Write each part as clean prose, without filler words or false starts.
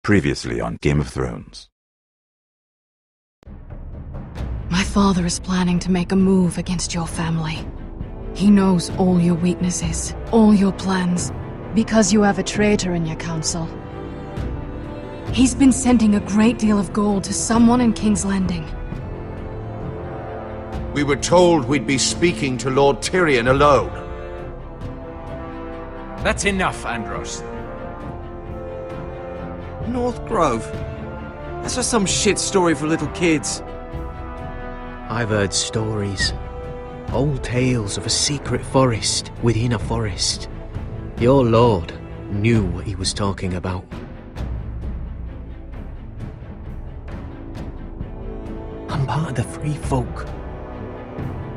Previously on Game of Thrones. My father is planning to make a move against your family. He knows all your weaknesses, all your plans, because you have a traitor in your council. He's been sending a great deal of gold to someone in King's Landing. We were told we'd be speaking to Lord Tyrion alone. That's enough, Andros. North Grove? That's just some shit story for little kids. I've heard stories. Old tales of a secret forest within a forest. Your lord knew what he was talking about. I'm part of the free folk.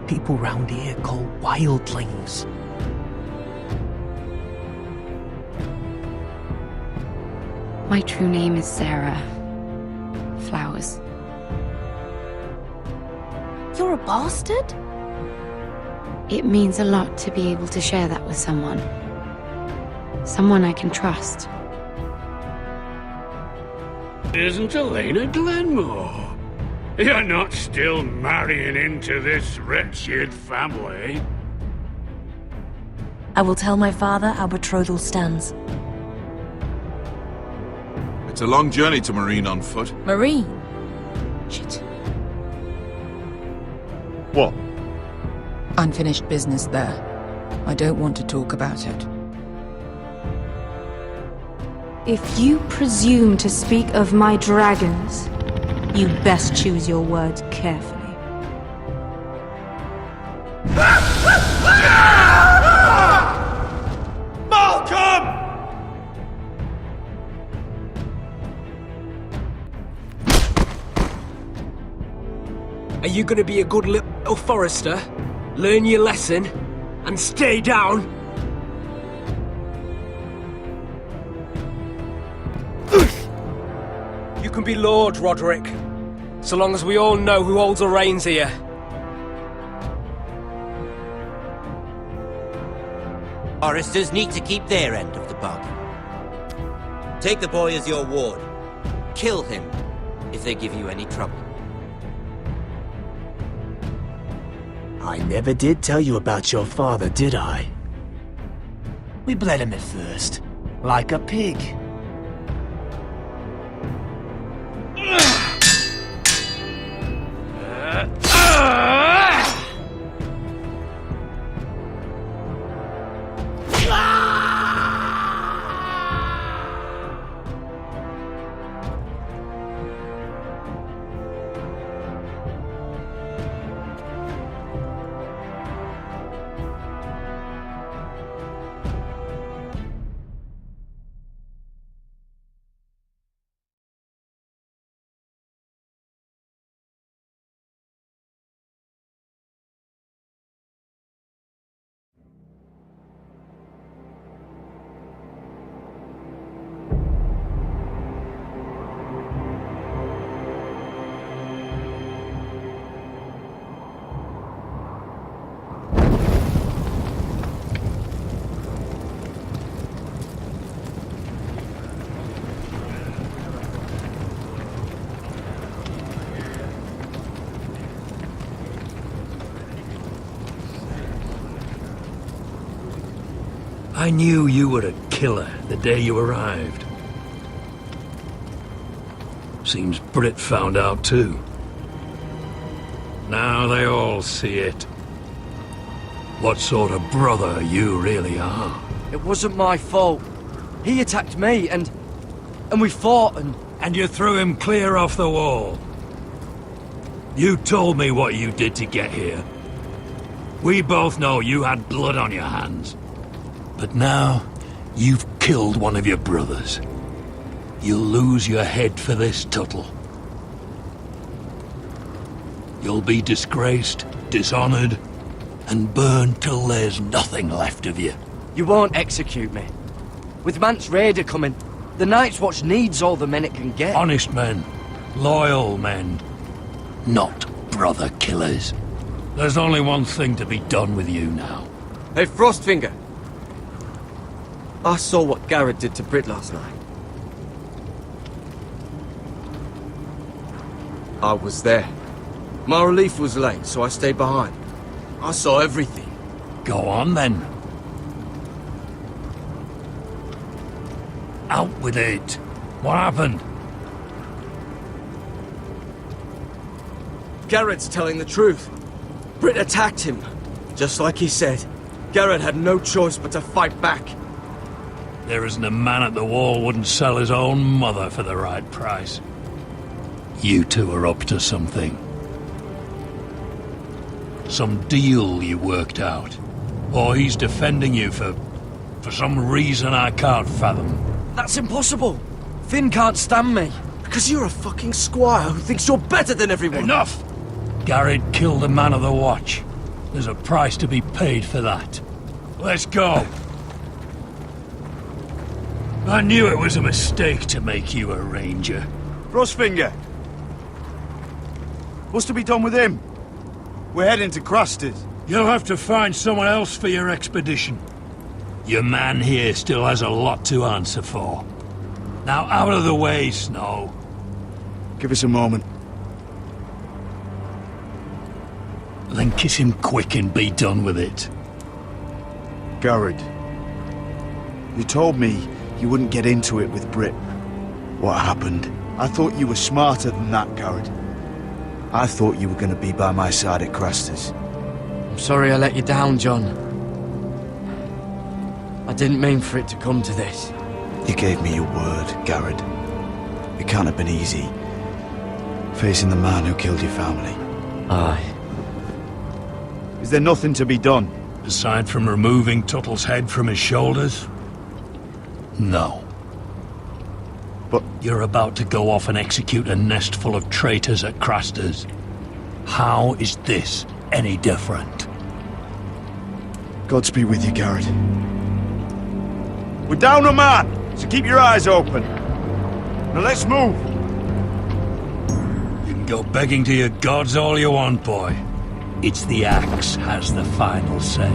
People round here call wildlings. My true name is Sarah Flowers. You're a bastard? It means a lot to be able to share that with someone. Someone I can trust. Isn't Elena Glenmore? You're not still marrying into this wretched family? I will tell my father our betrothal stands. It's a long journey to Marine on foot. Marine? Shit. What? Unfinished business there. I don't want to talk about it. If you presume to speak of my dragons, you best choose your words carefully. Are you gonna be a good little forester? Learn your lesson? And stay down? You can be Lord, Roderick. So long as we all know who holds the reins here. Foresters need to keep their end of the bargain. Take the boy as your ward. Kill him if they give you any trouble. I never did tell you about your father, did I? We bled him at first, like a pig. I knew you were a killer the day you arrived. Seems Brit found out too. Now they all see it. What sort of brother you really are. It wasn't my fault. He attacked me and we fought and... And you threw him clear off the wall. You told me what you did to get here. We both know you had blood on your hands. But now, you've killed one of your brothers. You'll lose your head for this, Tuttle. You'll be disgraced, dishonored, and burned till there's nothing left of you. You won't execute me. With Mance Raider coming, the Night's Watch needs all the men it can get. Honest men, loyal men, not brother killers. There's only one thing to be done with you now. Hey, Frostfinger. I saw what Garrett did to Brit last night. I was there. My relief was late, so I stayed behind. I saw everything. Go on, then. Out with it. What happened? Garrett's telling the truth. Britt attacked him. Just like he said. Garrett had no choice but to fight back. There isn't a man at the wall wouldn't sell his own mother for the right price. You two are up to something. Some deal you worked out. Or he's defending you for some reason I can't fathom. That's impossible. Finn can't stand me. Because you're a fucking squire who thinks you're better than everyone. Enough! Garrett killed a man of the watch. There's a price to be paid for that. Let's go. I knew it was a mistake to make you a ranger. Frostfinger! What's to be done with him? We're heading to Cruster's. You'll have to find someone else for your expedition. Your man here still has a lot to answer for. Now out of the way, Snow. Give us a moment. Then kiss him quick and be done with it. Garrett, you told me you wouldn't get into it with Britt. What happened? I thought you were smarter than that, Garrett. I thought you were going to be by my side at Craster's. I'm sorry I let you down, John. I didn't mean for it to come to this. You gave me your word, Garrett. It can't have been easy, facing the man who killed your family. Aye. Is there nothing to be done? Aside from removing Tuttle's head from his shoulders? No. But you're about to go off and execute a nest full of traitors at Craster's. How is this any different? Godspeed with you, Garrett. We're down a man, so keep your eyes open. Now let's move. You can go begging to your gods all you want, boy. It's the axe has the final say.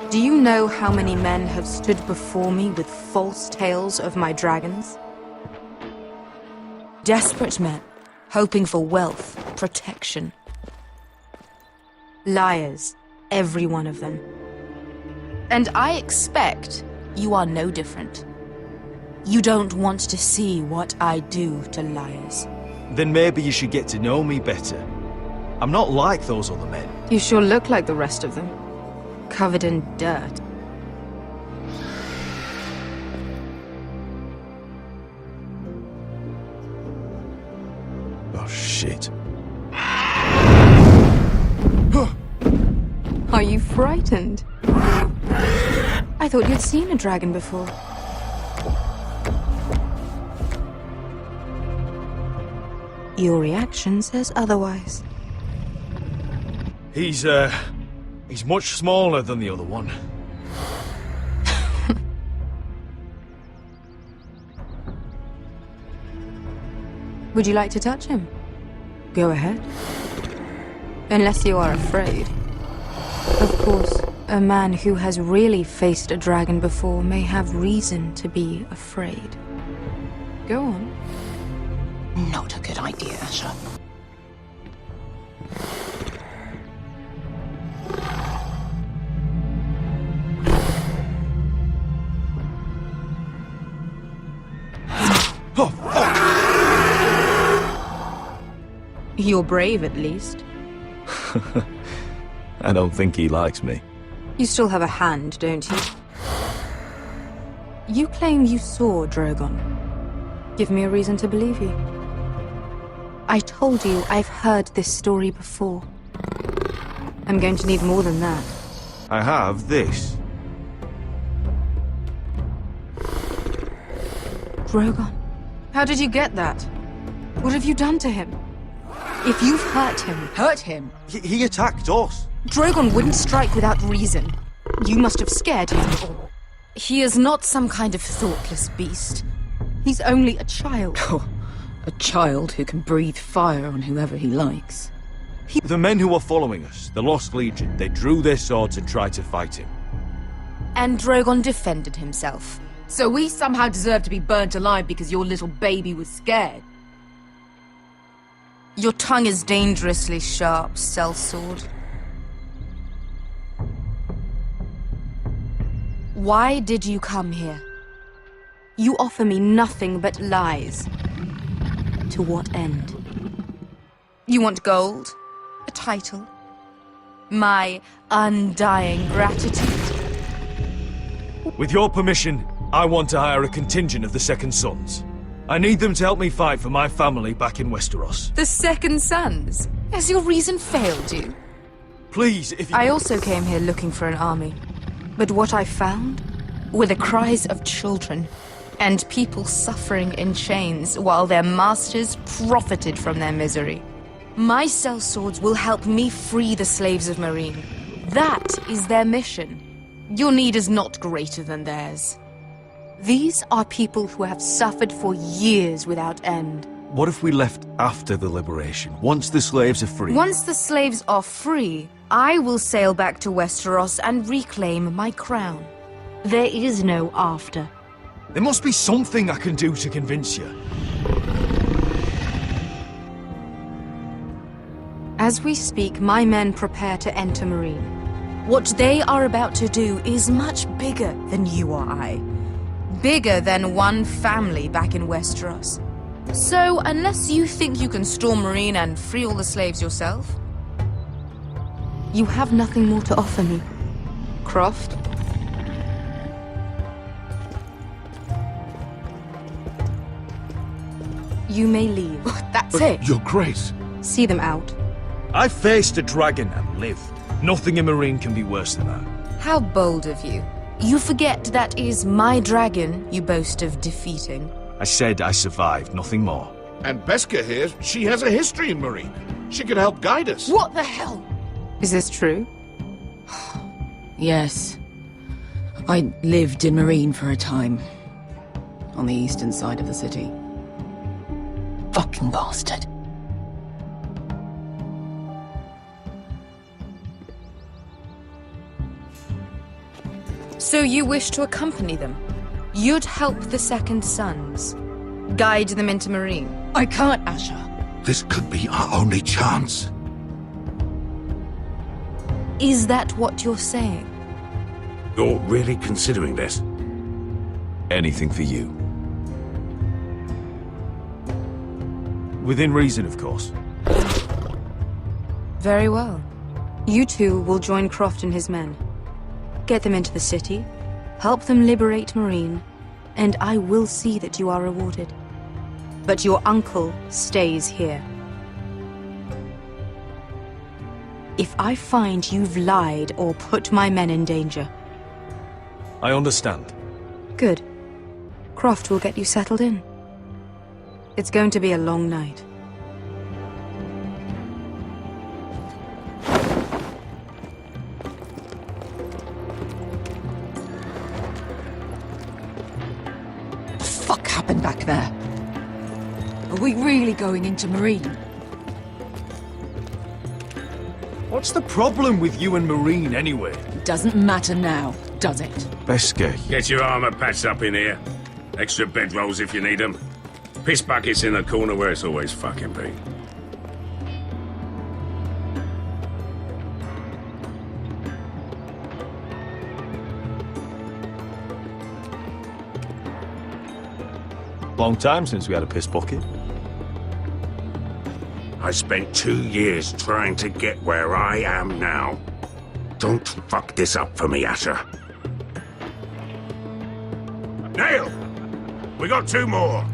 Do you know how many men have stood before me with false tales of my dragons? Desperate men, hoping for wealth, protection. Liars, every one of them. And I expect you are no different. You don't want to see what I do to liars. Then maybe you should get to know me better. I'm not like those other men. You sure look like the rest of them. Covered in dirt. Oh, shit. Are you frightened? I thought you'd seen a dragon before. Your reaction says otherwise. He's much smaller than the other one. Would you like to touch him? Go ahead. Unless you are afraid. Of course, a man who has really faced a dragon before may have reason to be afraid. Go on. Not a good idea, Asher. Oh, fuck! You're brave, at least. I don't think he likes me. You still have a hand, don't you? You claim you saw Drogon. Give me a reason to believe you. I told you I've heard this story before. I'm going to need more than that. I have this. Drogon, how did you get that? What have you done to him? If you've hurt him... Hurt him? He attacked us. Drogon wouldn't strike without reason. You must have scared him. He is not some kind of thoughtless beast. He's only a child. Oh, a child who can breathe fire on whoever he likes. The men who were following us, the Lost Legion, they drew their swords and tried to fight him. And Drogon defended himself. So we somehow deserve to be burnt alive because your little baby was scared? Your tongue is dangerously sharp, sellsword. Why did you come here? You offer me nothing but lies. To what end? You want gold? A title? My undying gratitude? With your permission, I want to hire a contingent of the Second Sons. I need them to help me fight for my family back in Westeros. The Second Sons? Has your reason failed you? Please, if you... I also came here looking for an army. But what I found were the cries of children and people suffering in chains while their masters profited from their misery. My sellswords will help me free the slaves of Meereen. That is their mission. Your need is not greater than theirs. These are people who have suffered for years without end. What if we left after the liberation, once the slaves are free? Once the slaves are free, I will sail back to Westeros and reclaim my crown. There is no after. There must be something I can do to convince you. As we speak, my men prepare to enter Meereen. What they are about to do is much bigger than you or I. Bigger than one family back in Westeros. So, unless you think you can storm Meereen and free all the slaves yourself, you have nothing more to offer me, Croft. You may leave. That's it? Your Grace. See them out. I faced a dragon and lived. Nothing in Meereen can be worse than that. How bold of you. You forget that is my dragon you boast of defeating. I said I survived, nothing more. And Beskha here, she has a history in Meereen. She could help guide us. What the hell? Is this true? Yes. I lived in Meereen for a time. On the eastern side of the city. Fucking bastard. So you wish to accompany them? You'd help the Second Sons. Guide them into Meereen. I can't, Asher. This could be our only chance. Is that what you're saying? You're really considering this? Anything for you. Within reason, of course. Very well. You two will join Croft and his men. Get them into the city, help them liberate Marine, and I will see that you are rewarded. But your uncle stays here. If I find you've lied or put my men in danger... I understand. Good. Croft will get you settled in. It's going to be a long night. What the fuck happened back there? Are we really going into Marine? What's the problem with you and Marine, anyway? It doesn't matter now, does it? Beske. Get your armor patched up in here. Extra bedrolls if you need them. Piss buckets in the corner where it's always fucking been. Long time since we had a piss bucket. I spent 2 years trying to get where I am now. Don't fuck this up for me, Asher. Nail! We got 2 more!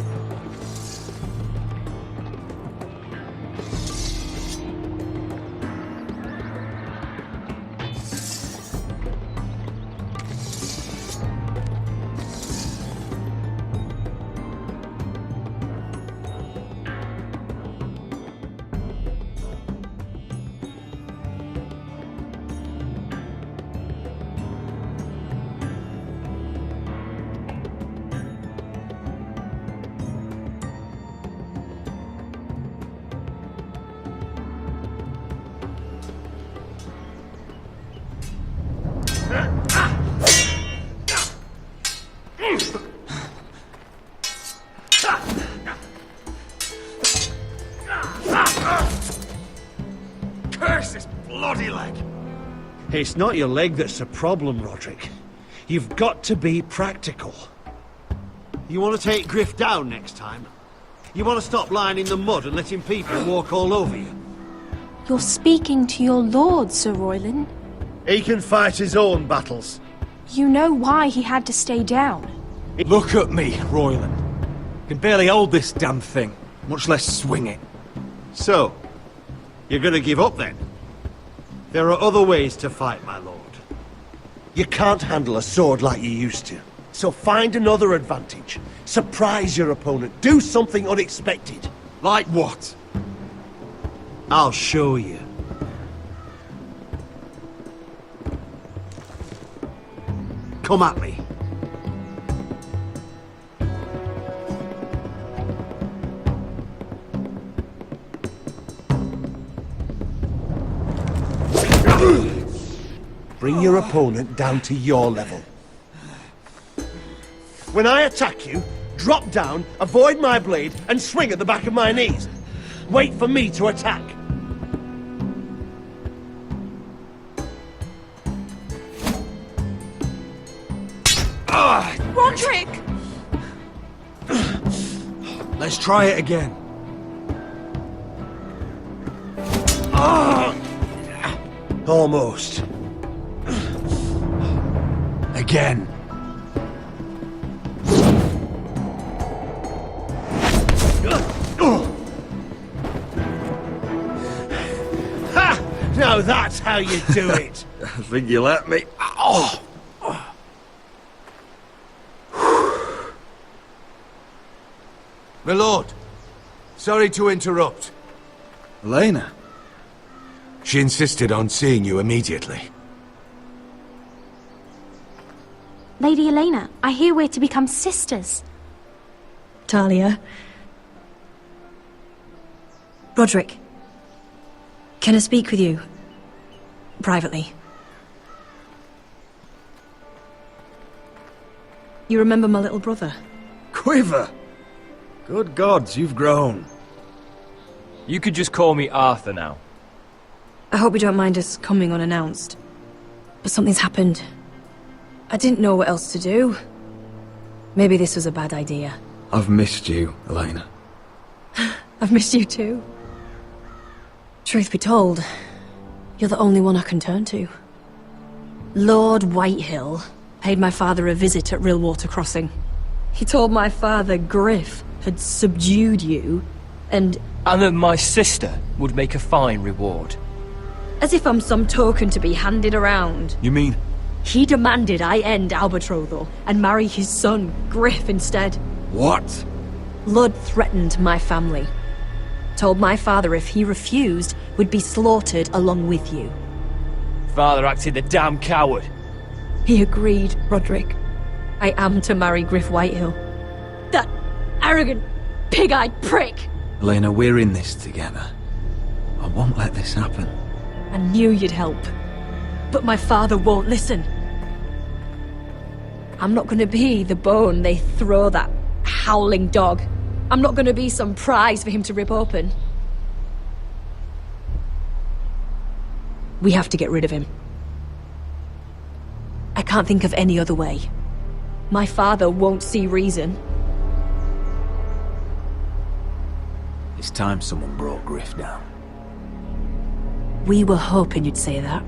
Curse this bloody leg! It's not your leg that's the problem, Roderick. You've got to be practical. You want to take Griff down next time? You want to stop lying in the mud and letting people walk all over you? You're speaking to your lord, Sir Royland. He can fight his own battles. You know why he had to stay down. Look at me, Royland. Can barely hold this damn thing, much less swing it. So, you're gonna give up then? There are other ways to fight, my lord. You can't handle a sword like you used to. So find another advantage. Surprise your opponent. Do something unexpected. Like what? I'll show you. Come at me. Bring your opponent down to your level. When I attack you, drop down, avoid my blade, and swing at the back of my knees. Wait for me to attack. Roderick! Let's try it again. Almost. Again. Ha! Now that's how you do it. I think you let me. Oh! My lord, sorry to interrupt. Elena? She insisted on seeing you immediately. Lady Elena, I hear we're to become sisters. Talia. Roderick. Can I speak with you? Privately. You remember my little brother? Quiver! Good gods, you've grown. You could just call me Arthur now. I hope you don't mind us coming unannounced. But something's happened. I didn't know what else to do. Maybe this was a bad idea. I've missed you, Elena. I've missed you too. Truth be told, You're the only one I can turn to. Lord Whitehill paid my father a visit at Rillwater Crossing. He told my father Griff had subdued you, and that my sister would make a fine reward. as if I'm some token to be handed around. You mean? He demanded I end our betrothal and marry his son, Griff, instead. What? Lud threatened my family. Told my father if he refused, we'd be slaughtered along with you. Father acted a damn coward. He agreed, Roderick. I am to marry Griff Whitehill. That arrogant, pig-eyed prick! Elena, we're in this together. I won't let this happen. I knew you'd help. But my father won't listen. I'm not gonna be the bone they throw that howling dog. I'm not gonna be some prize for him to rip open. We have to get rid of him. I can't think of any other way. My father won't see reason. It's time someone brought Griff down. We were hoping you'd say that.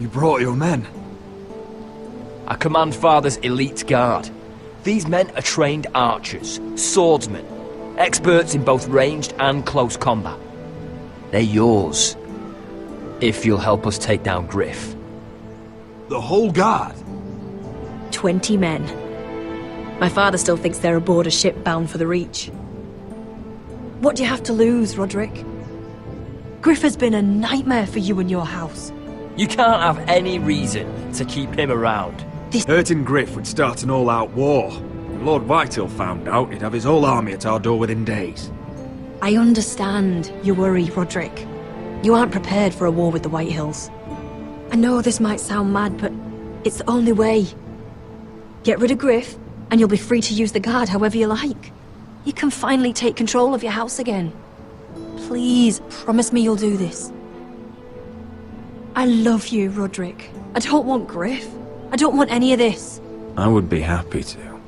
You brought your men. I command Father's elite guard. These men are trained archers, swordsmen, experts in both ranged and close combat. They're yours, if you'll help us take down Griff. The whole guard? 20 men. My father still thinks they're aboard a ship bound for the Reach. What do you have to lose, Roderick? Griff has been a nightmare for you and your house. You can't have any reason to keep him around. Hurting Griff would start an all-out war. If Lord Whitehill found out, he'd have his whole army at our door within days. I understand your worry, Roderick. You aren't prepared for a war with the Whitehills. I know this might sound mad, but it's the only way. Get rid of Griff, and you'll be free to use the guard however you like. You can finally take control of your house again. Please, promise me you'll do this. I love you, Roderick. I don't want Griff. I don't want any of this. I would be happy to.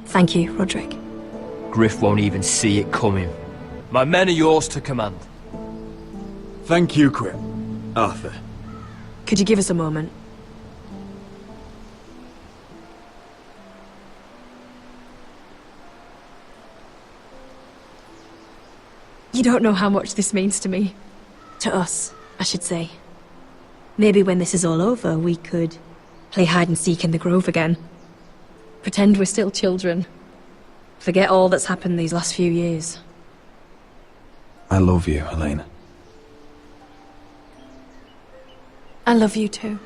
Thank you, Roderick. Griff won't even see it coming. My men are yours to command. Thank you, Quip. Arthur. Could you give us a moment? You don't know how much this means to me. To us, I should say. Maybe when this is all over, we could play hide and seek in the grove again. Pretend we're still children. Forget all that's happened these last few years. I love you, Elena. I love you too.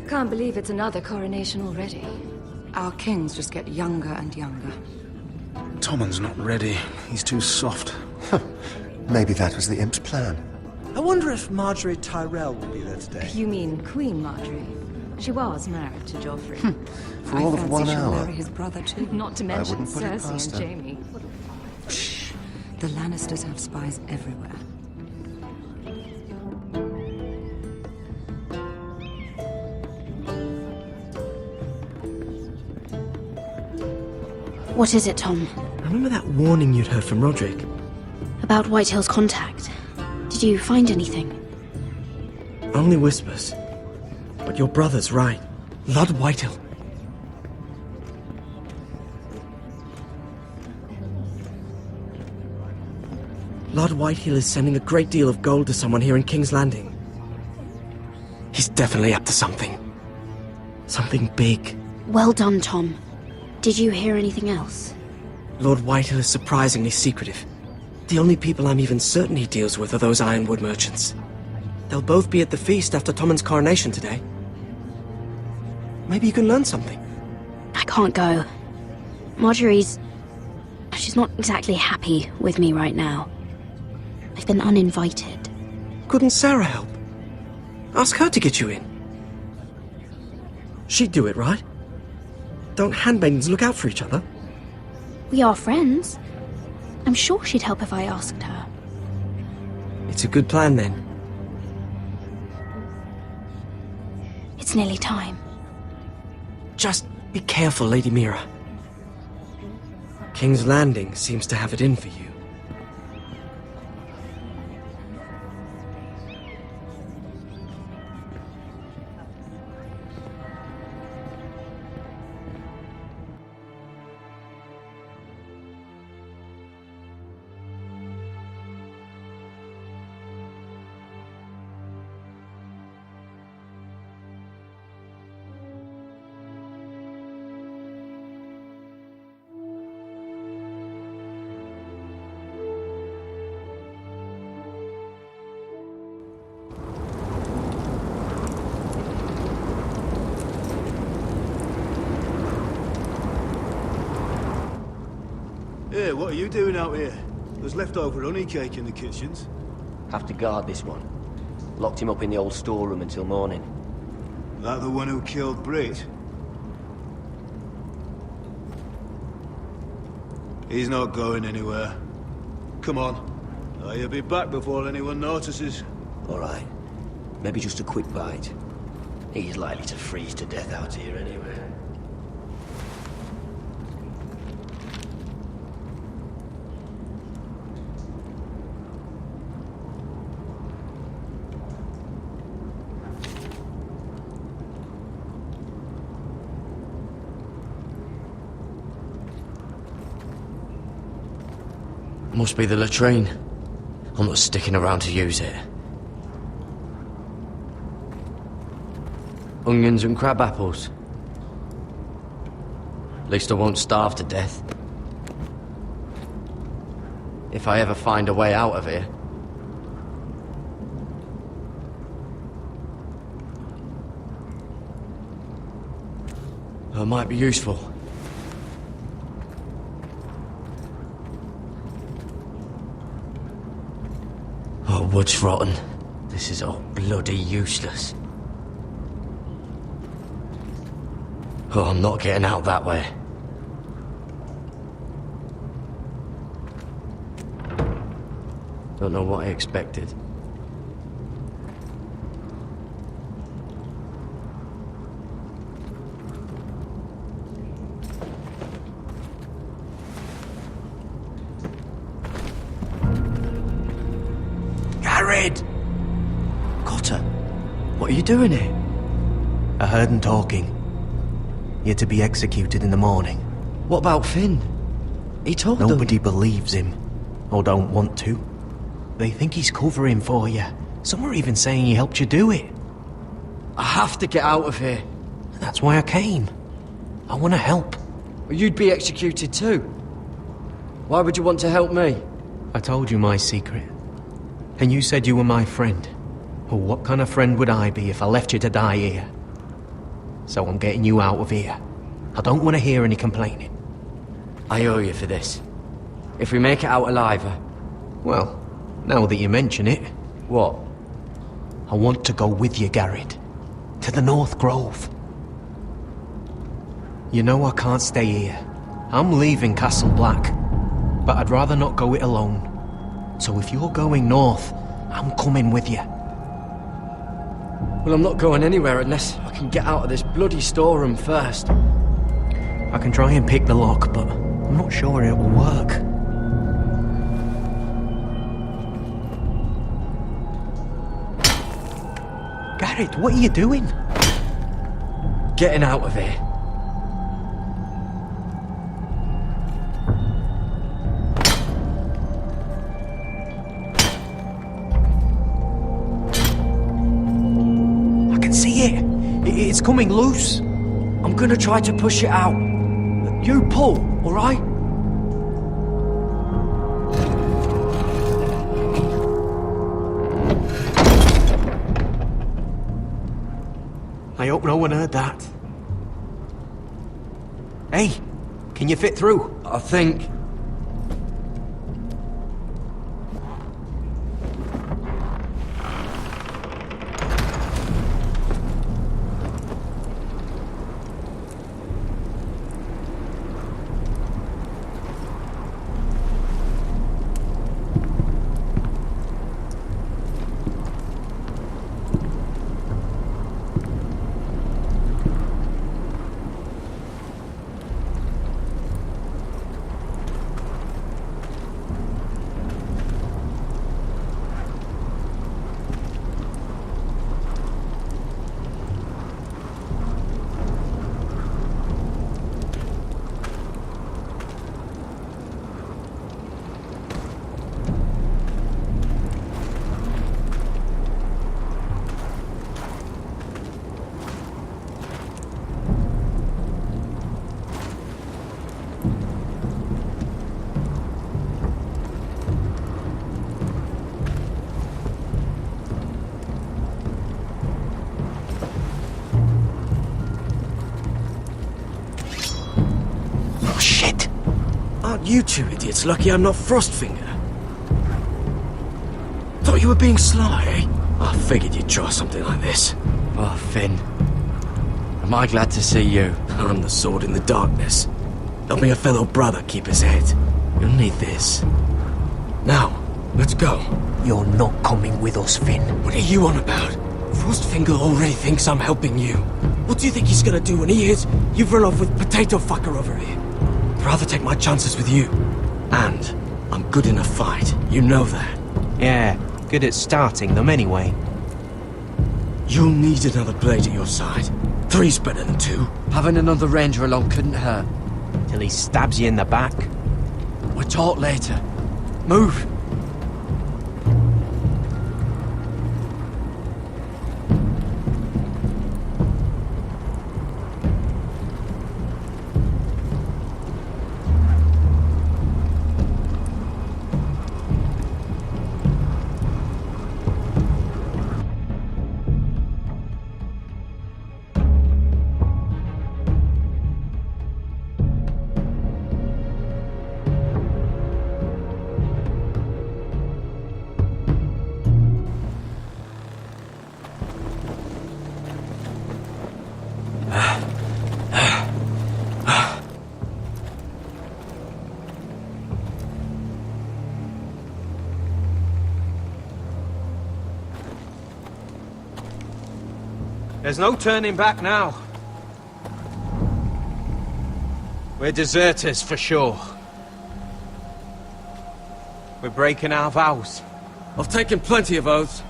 Can't believe it's another coronation already. Our kings just get younger and younger. Tommen's not ready. He's too soft. Maybe that was the imp's plan. I wonder if Marjorie Tyrell will be there today. You mean Queen Marjorie? She was married to Joffrey. For all of 1 she'll hour. marry his brother too. Not to mention wouldn't put it Cersei past and her. Jaime. Shh. The Lannisters have spies everywhere. What is it, Tom? Remember that warning you'd heard from Roderick? About Whitehill's contact. Did you find anything? Only whispers. But your brother's right. Lord Whitehill. Lord Whitehill is sending a great deal of gold to someone here in King's Landing. He's definitely up to something. Something big. Well done, Tom. Did you hear anything else? Lord Whitehill is surprisingly secretive. The only people I'm even certain he deals with are those ironwood merchants. They'll both be at the feast after Tommen's coronation today. Maybe you can learn something. I can't go. Marjorie's... she's not exactly happy with me right now. I've been uninvited. Couldn't Sarah help? Ask her to get you in. She'd do it, right? Don't handmaidens look out for each other? We are friends. I'm sure she'd help if I asked her. It's a good plan, then. It's nearly time. Just be careful, Lady Mira. King's Landing seems to have it in for you. Hey, what are you doing out here? There's leftover honey cake in the kitchens. Have to guard this one. Locked him up in the old storeroom until morning. That the one who killed Brit? He's not going anywhere. Come on. You'll be back before anyone notices. All right. Maybe just a quick bite. He's likely to freeze to death out here anyway. Must be the latrine. I'm not sticking around to use it. Onions and crab apples. At least I won't starve to death. If I ever find a way out of here. It might be useful. Oh, wood's rotten. This is all bloody useless. Oh, I'm not getting out that way. Don't know what I expected. Garrett! Cotter, what are you doing here? I heard him talking. You're to be executed in the morning. What about Finn? He told them... Nobody believes him, or don't want to. They think he's covering for you. Some are even saying he helped you do it. I have to get out of here. That's why I came. I want to help. Well, you'd be executed too. Why would you want to help me? I told you my secret. And you said you were my friend. Well, what kind of friend would I be if I left you to die here? So I'm getting you out of here. I don't want to hear any complaining. I owe you for this. If we make it out alive... Well, now that you mention it... What? I want to go with you, Garrett. To the North Grove. You know I can't stay here. I'm leaving Castle Black. But I'd rather not go it alone. So if you're going north, I'm coming with you. Well, I'm not going anywhere unless I can get out of this bloody storeroom first. I can try and pick the lock, but I'm not sure it will work. Garrett, what are you doing? Getting out of here. It's coming loose. I'm gonna try to push it out. You pull, alright? I hope no one heard that. Hey, can you fit through? I think... Aren't you two idiots lucky I'm not Frostfinger? Thought you were being sly, eh? I figured you'd try something like this. Oh, Finn. Am I glad to see you? I'm the sword in the darkness. Helping a fellow brother keep his head. You'll need this. Now, let's go. You're not coming with us, Finn. What are you on about? Frostfinger already thinks I'm helping you. What do you think he's gonna do when he hears you've run off with Potato Fucker over here? I'd rather take my chances with you. And I'm good in a fight. You know that. Yeah, good at starting them anyway. You'll need another blade at your side. 3's better than 2. Having another ranger along couldn't hurt. Till he stabs you in the back. We'll talk later. Move! There's no turning back now. We're deserters for sure. We're breaking our vows. I've taken plenty of oaths.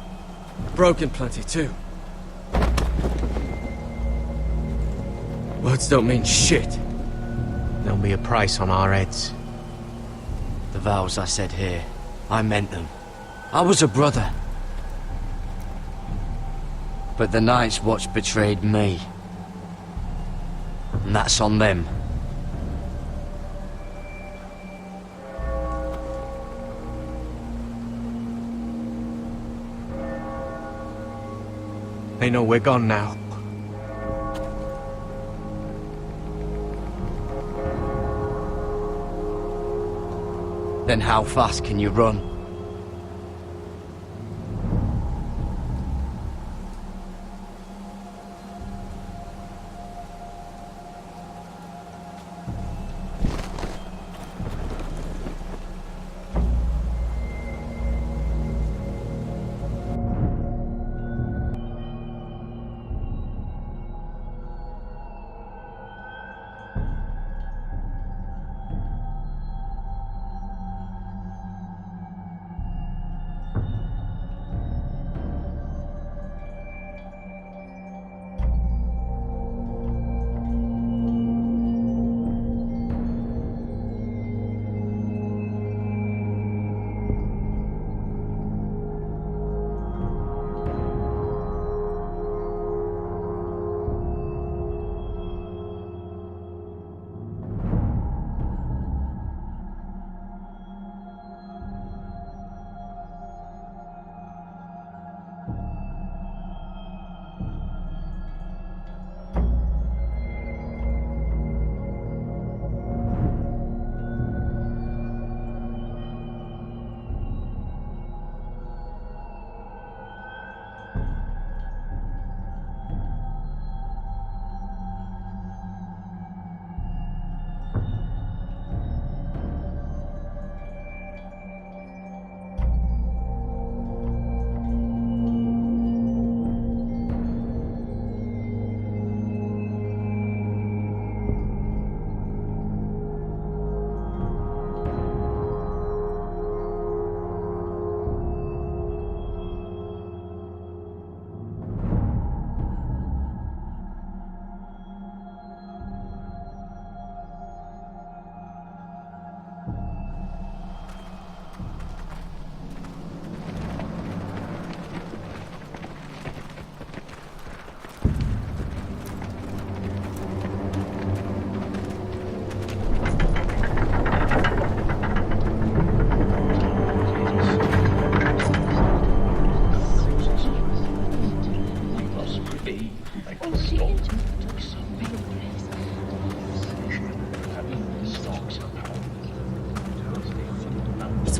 Broken plenty too. Words don't mean shit. There'll be a price on our heads. The vows I said here, I meant them. I was a brother. But the Night's Watch betrayed me. And that's on them. They know we're gone now. Then how fast can you run?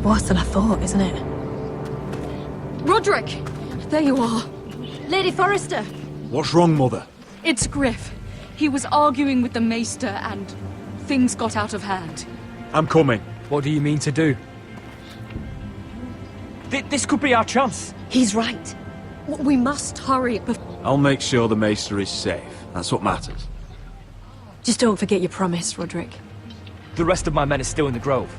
worse than I thought, isn't it? Roderick! There you are. Lady Forrester! What's wrong, Mother? It's Griff. He was arguing with the Maester and things got out of hand. I'm coming. What do you mean to do? This could be our chance. He's right. We must hurry. I'll make sure the Maester is safe. That's what matters. Just don't forget your promise, Roderick. The rest of my men are still in the grove.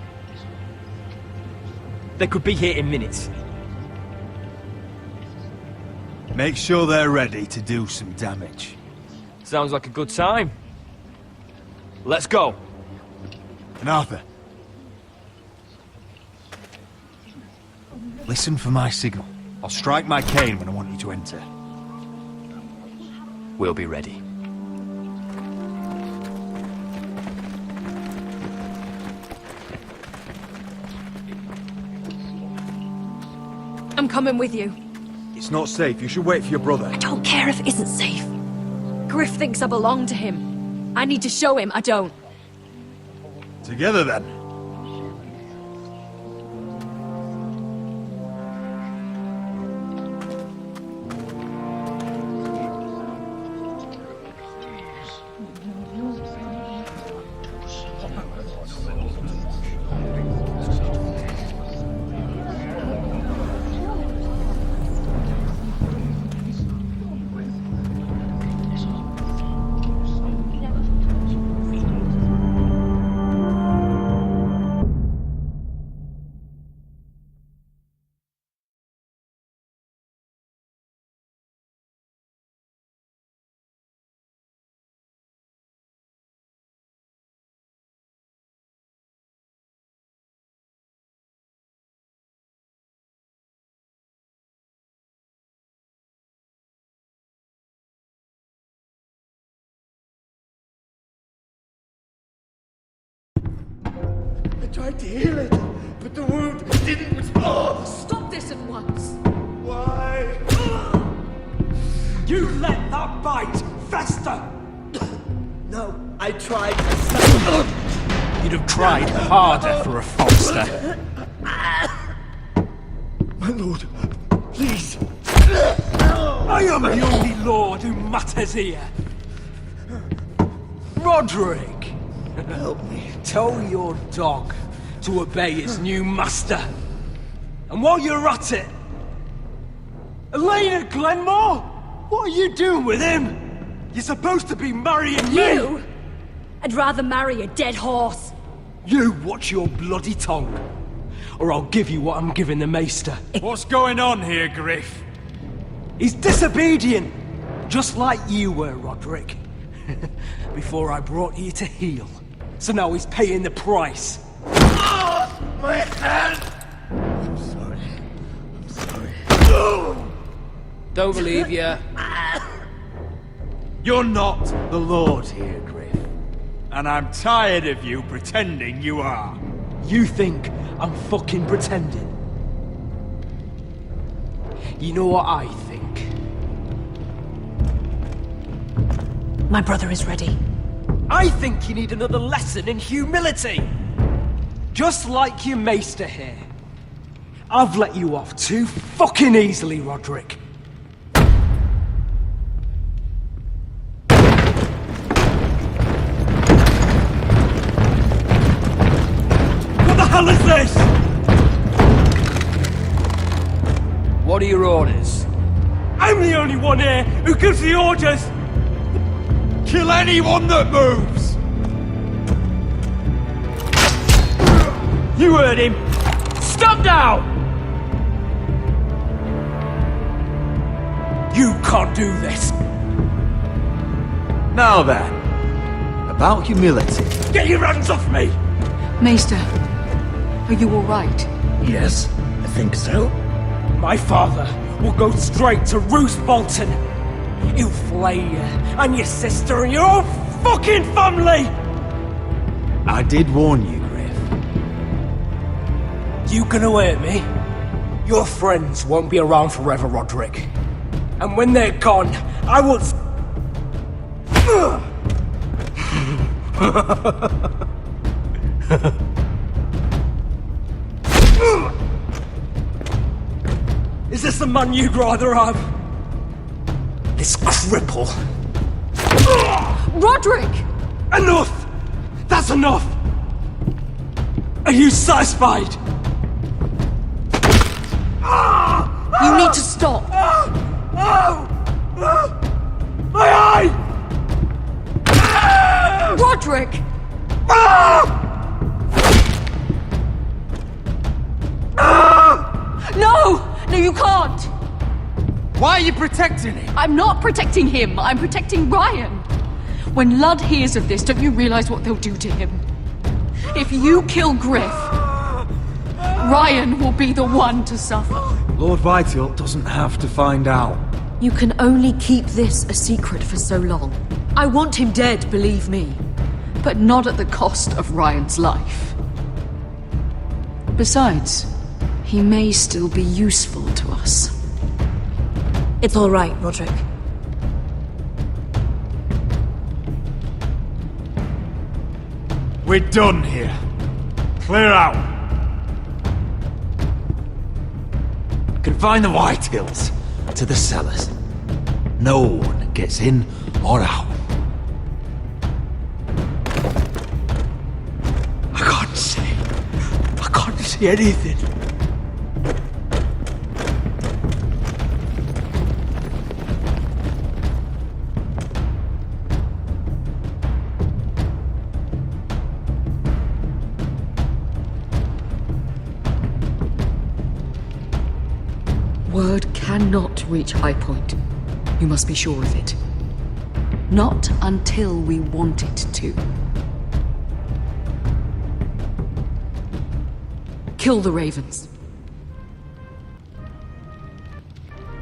They could be here in minutes. Make sure they're ready to do some damage. Sounds like a good time. Let's go. And Arthur, listen for my signal. I'll strike my cane when I want you to enter. We'll be ready. I'm coming with you. It's not safe. You should wait for your brother. I don't care if it isn't safe. Griff thinks I belong to him. I need to show him I don't. Together then. I tried to heal it, but the wound didn't respond. Stop this at once. Why? You let that bite fester! No, I tried. You'd have tried harder for a Forrester. My lord, please. I am the only lord who matters here. Roderick! Help me. Tell your dog to obey his new master. And while you're at it... Elena Glenmore? What are you doing with him? You're supposed to be marrying me! You? I'd rather marry a dead horse. You watch your bloody tongue, or I'll give you what I'm giving the Maester. What's going on here, Griff? He's disobedient, just like you were, Roderick. Before I brought you to heel. So now he's paying the price. My hand! I'm sorry. I'm sorry. Don't believe you. You're not the Lord here, Griff. And I'm tired of you pretending you are. You think I'm fucking pretending? You know what I think? My brother is ready. I think you need another lesson in humility. Just like your Maester here. I've let you off too fucking easily, Roderick. What the hell is this? What are your orders? I'm the only one here who gives the orders! Kill anyone that moves! You heard him! Stop now! You can't do this! Now then, about humility. Get your hands off me! Maester, are you all right? Yes, I think so. My father will go straight to Roose Bolton. He'll flay you, and your sister, and your whole fucking family! I did warn you, Griff. You gonna hurt me? Your friends won't be around forever, Roderick. And when they're gone, I will... man you'd rather have. This cripple. Roderick! Enough! That's enough! Are you satisfied? You need to stop. My eye! Roderick! No! No, you can't! Why are you protecting him? I'm not protecting him. I'm protecting Ryan. When Ludd hears of this, don't you realize what they'll do to him? If you kill Griff, Ryan will be the one to suffer. Lord Whitehill doesn't have to find out. You can only keep this a secret for so long. I want him dead, believe me. But not at the cost of Ryan's life. Besides, he may still be useful to us. It's all right, Roderick. We're done here. Clear out. Confine the Whitehills to the cellars. No one gets in or out. I can't see anything. Word cannot reach High Point. You must be sure of it. Not until we want it to. Kill the ravens.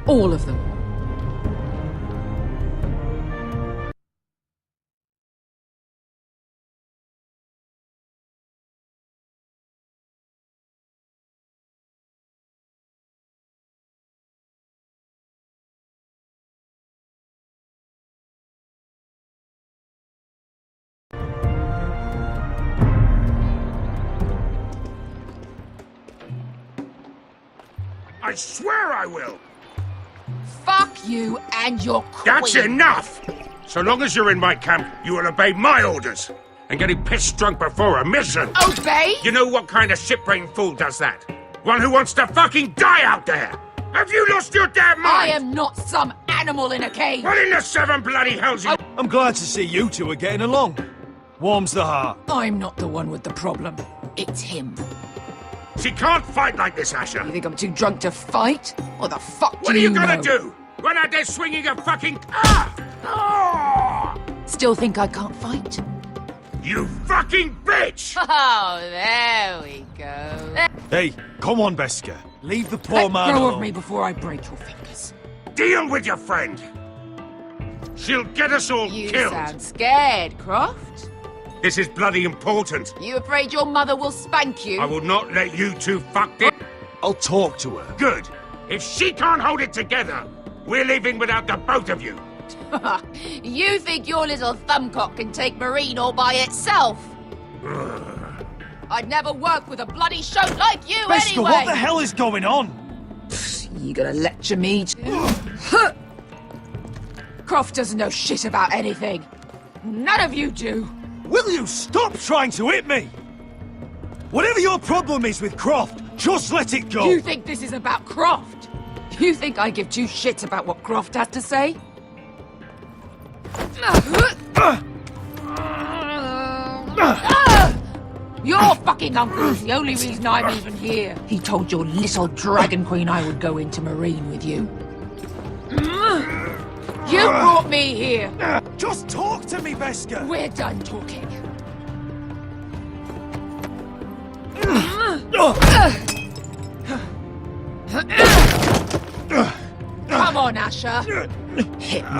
All of them. I swear I will! Fuck you and your queen. That's enough! So long as you're in my camp, you will obey my orders. And getting pissed drunk before a mission. Obey? You know what kind of shit-brained fool does that? One who wants to fucking die out there! Have you lost your damn mind? I am not some animal in a cage. What in the seven bloody hells you... I'm glad to see you two are getting along. Warms the heart. I'm not the one with the problem. It's him. She can't fight like this, Asher. You think I'm too drunk to fight? What the fuck What do are you know? gonna do? Run out there swinging a fucking... Still think I can't fight? You fucking bitch! Oh, there we go. Hey, come on, Beska. Leave the poor Let man go alone. of me before I break your fingers. Deal with your friend. She'll get us all You killed. sound scared, Croft. This is bloody important. You afraid your mother will spank you? I will not let you two fuck this. I'll talk to her. Good. If she can't hold it together, we're leaving without the both of you. You think your little thumbcock can take Marine all by itself? I'd never work with a bloody shote like you Beska, anyway! what the hell is going on? You gonna lecture me too? Croft doesn't know shit about anything. None of you do. Will you stop trying to hit me? Whatever your problem is with Croft, just let it go. You think this is about Croft? You think I give two shits about what Croft has to say? Your fucking uncle is the only reason I'm even here. He told your little dragon queen I would go into Marine with you. You brought me here. Just talk to me, Beska. We're done talking. Come on, Asher. Hit me.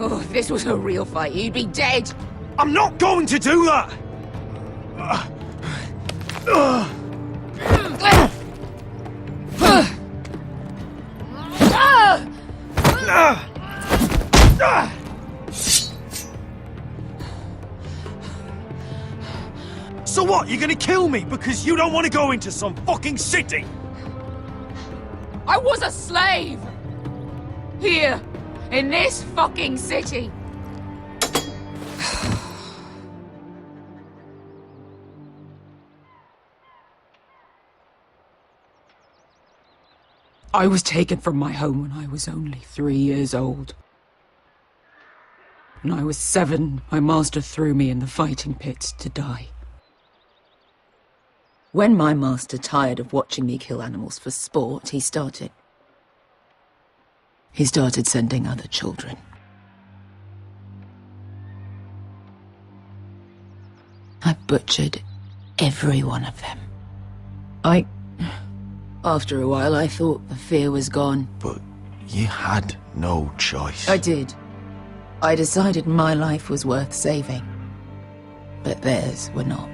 Oh, if this was a real fight, you'd be dead. I'm not going to do that. So what, you're gonna kill me because you don't want to go into some fucking city? I was a slave! Here, in this fucking city! I was taken from my home when I was only 3 years old. When I was 7, my master threw me in the fighting pits to die. When my master tired of watching me kill animals for sport, he started sending other children. I butchered every one of them. After a while, I thought the fear was gone. But you had no choice. I did. I decided my life was worth saving. But theirs were not.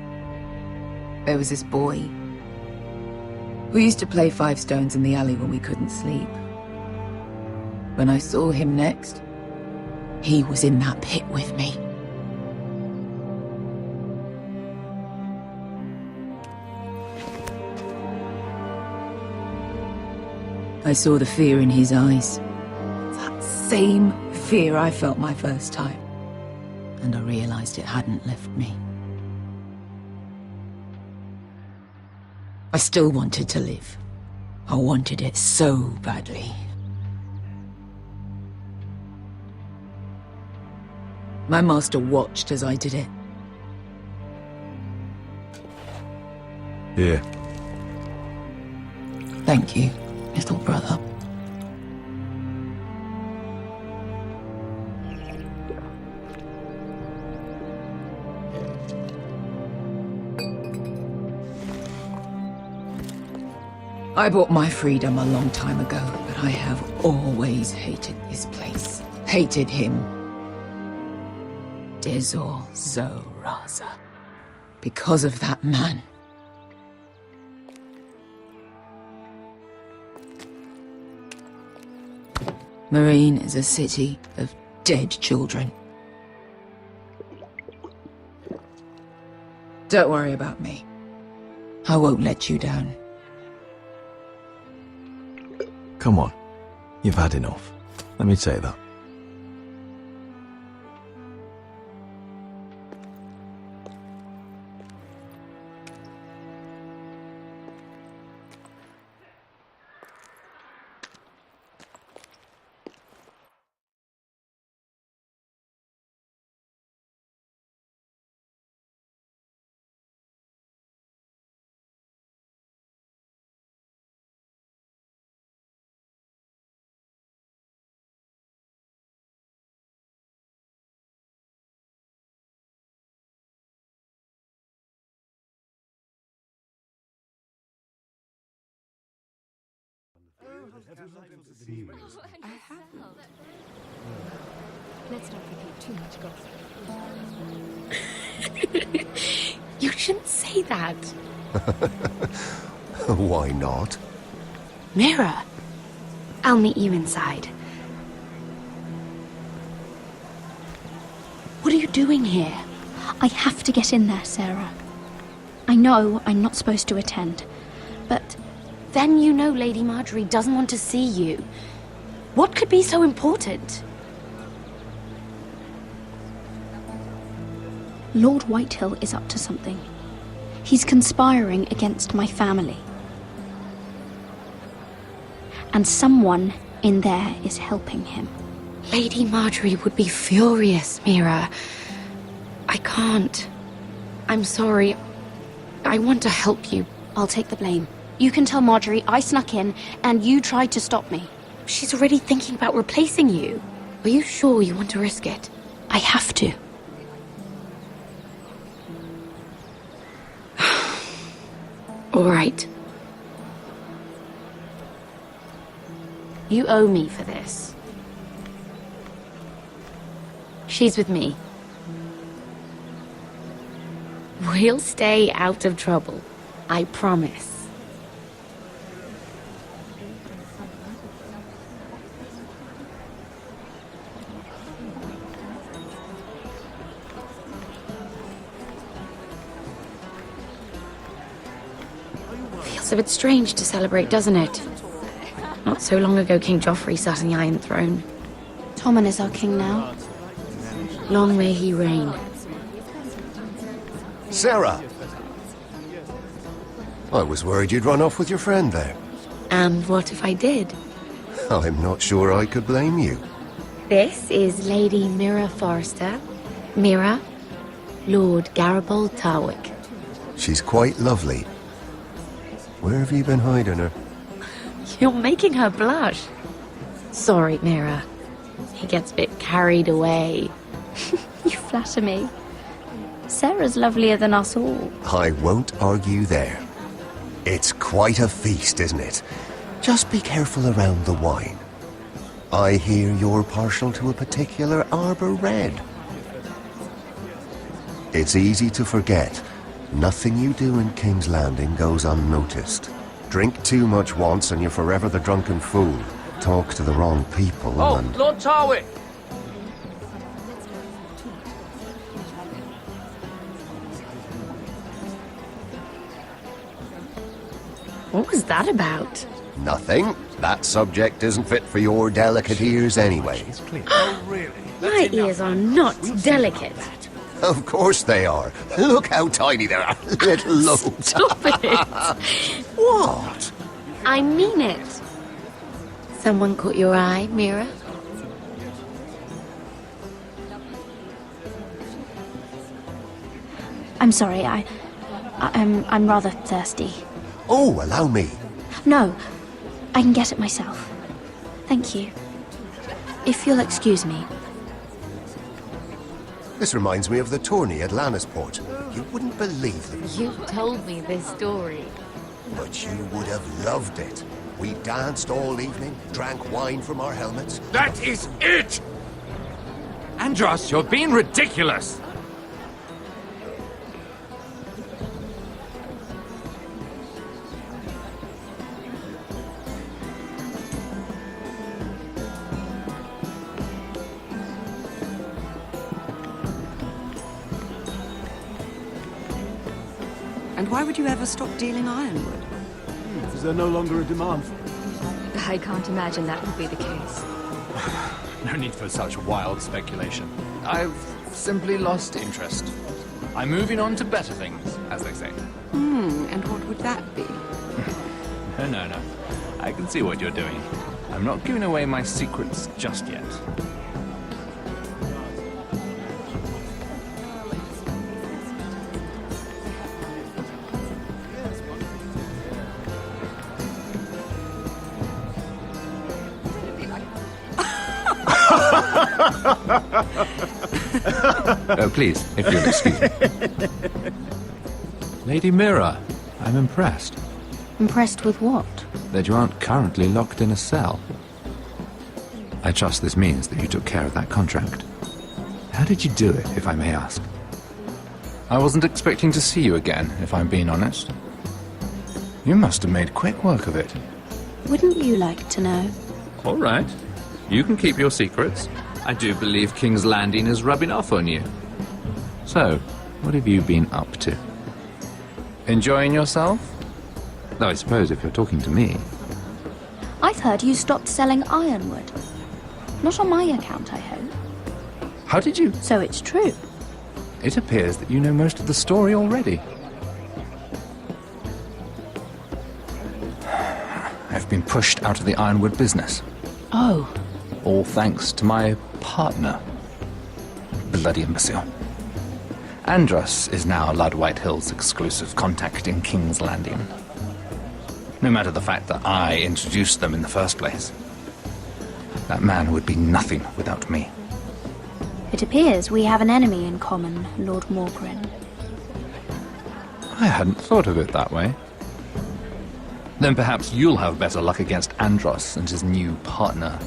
There was this boy who used to play 5 stones in the alley when we couldn't sleep. When I saw him next, he was in that pit with me. I saw the fear in his eyes. That same fear I felt my first time. And I realized it hadn't left me. I still wanted to live. I wanted it so badly. My master watched as I did it. Here. Thank you, little brother. I bought my freedom a long time ago, but I have always hated this place. Hated him. Dezor Zoraza. Because of that man. Marine is a city of dead children. Don't worry about me. I won't let you down. Come on. You've had enough. Let me say that. Let's not repeat too much gossip. You shouldn't say that. Why not? Mira, I'll meet you inside. What are you doing here? I have to get in there, Sarah. I know I'm not supposed to attend, but then you know Lady Marjorie doesn't want to see you. What could be so important? Lord Whitehill is up to something. He's conspiring against my family. And someone in there is helping him. Lady Marjorie would be furious, Mira. I can't. I'm sorry. I want to help you. I'll take the blame. You can tell Marjorie I snuck in and you tried to stop me. She's already thinking about replacing you. Are you sure you want to risk it? I have to. All right. You owe me for this. She's with me. We'll stay out of trouble. I promise. Feels a bit strange to celebrate, doesn't it? Not Not so long ago, King Joffrey sat on the Iron Throne. Tommen is our king now. Long may he reign. Sarah! I was worried you'd run off with your friend there. And what if I did? I'm not sure I could blame you. This is Lady Mira Forrester. Mira, Lord Garibald Tarwick. She's quite lovely. Where have you been hiding her? You're making her blush. Sorry, Mira. He gets a bit carried away. You flatter me. Sarah's lovelier than us all. I won't argue there. It's quite a feast, isn't it? Just be careful around the wine. I hear you're partial to a particular Arbor Red. It's easy to forget. Nothing you do in King's Landing goes unnoticed. Drink too much once and you're forever the drunken fool. Talk to the wrong people and... Lord Tarwick! What was that about? Nothing. That subject isn't fit for your delicate ears anyway. My ears are not delicate. Of course they are. Look how tiny they are. Little lobes. Stop it. What? I mean it. Someone caught your eye, Mira? I'm sorry, I'm rather thirsty. Oh, allow me. No, I can get it myself. Thank you. If you'll excuse me. This reminds me of the tourney at Lannisport. You wouldn't believe it. You told me this story. But you would have loved it. We danced all evening, drank wine from our helmets. That is it! Andros, you're being ridiculous! And why would you ever stop dealing ironwood? Is there no longer a demand? I can't imagine that would be the case. No need for such wild speculation. I've simply lost interest. I'm moving on to better things, as they say. And what would that be? No. I can see what you're doing. I'm not giving away my secrets just yet. Oh, please, if you'll excuse me. Lady Mira, I'm impressed Impressed with what? that you aren't currently locked in a cell. I trust this means that you took care of that contract. How did you do it, if I may ask? I wasn't expecting to see you again, if I'm being honest. You must have made quick work of it. Wouldn't you like to know? All right. You can keep your secrets. I do believe King's Landing is rubbing off on you. So, what have you been up to? Enjoying yourself? Though I suppose if you're talking to me... I've heard you stopped selling ironwood. Not on my account, I hope. How did you... So it's true. It appears that you know most of the story already. I've been pushed out of the ironwood business. Oh. All thanks to my partner. Bloody imbecile. Andros is now Lud Whitehill's exclusive contact in King's Landing. No matter the fact that I introduced them in the first place. That man would be nothing without me. It appears we have an enemy in common, Lord Morgren. I hadn't thought of it that way. Then perhaps you'll have better luck against Andros and his new partner,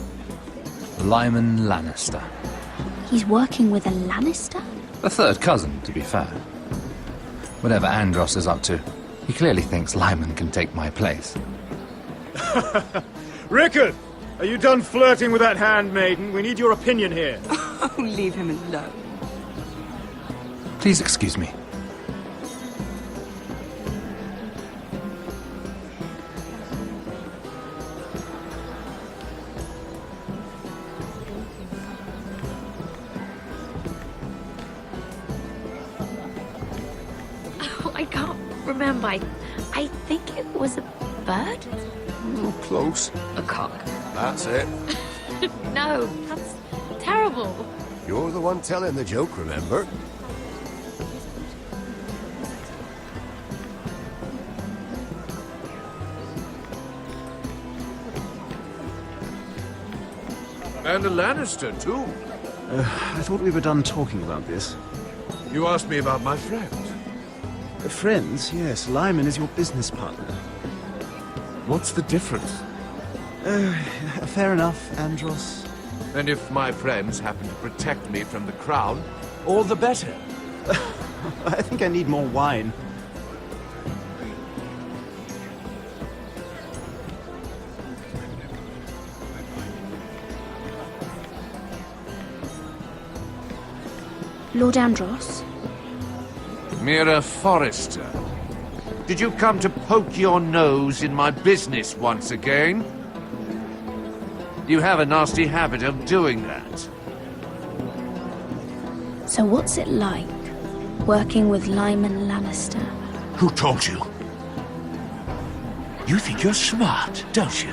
Lyman Lannister. He's working with a Lannister? A third cousin, to be fair. Whatever Andros is up to, he clearly thinks Lyman can take my place. Rickard! Are you done flirting with that handmaiden? We need your opinion here. Oh, leave him alone. Please excuse me. remember. I think it was a bird? Close. A cock. That's it. No, that's terrible. You're the one telling the joke, remember? And a Lannister, too. I thought we were done talking about this. You asked me about my friend. Friends, yes. Lyman is your business partner. What's the difference? Fair enough, Andros. And if my friends happen to protect me from the crown, all the better. I think I need more wine. Lord Andros? Mira Forrester, did you come to poke your nose in my business once again? You have a nasty habit of doing that. So what's it like, working with Lyman Lannister? Who told you? You think you're smart, don't you?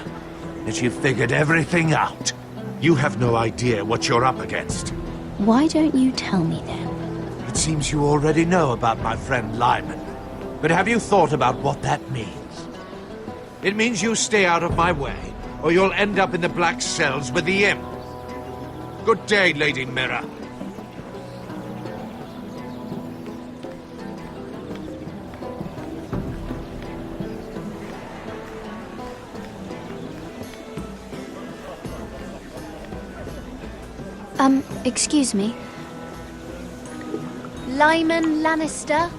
That you've figured everything out. You have no idea what you're up against. Why don't you tell me then? It seems you already know about my friend Lyman. But have you thought about what that means? It means you stay out of my way, or you'll end up in the black cells with the imp. Good day, Lady Mira. Excuse me. Lyman Lannister?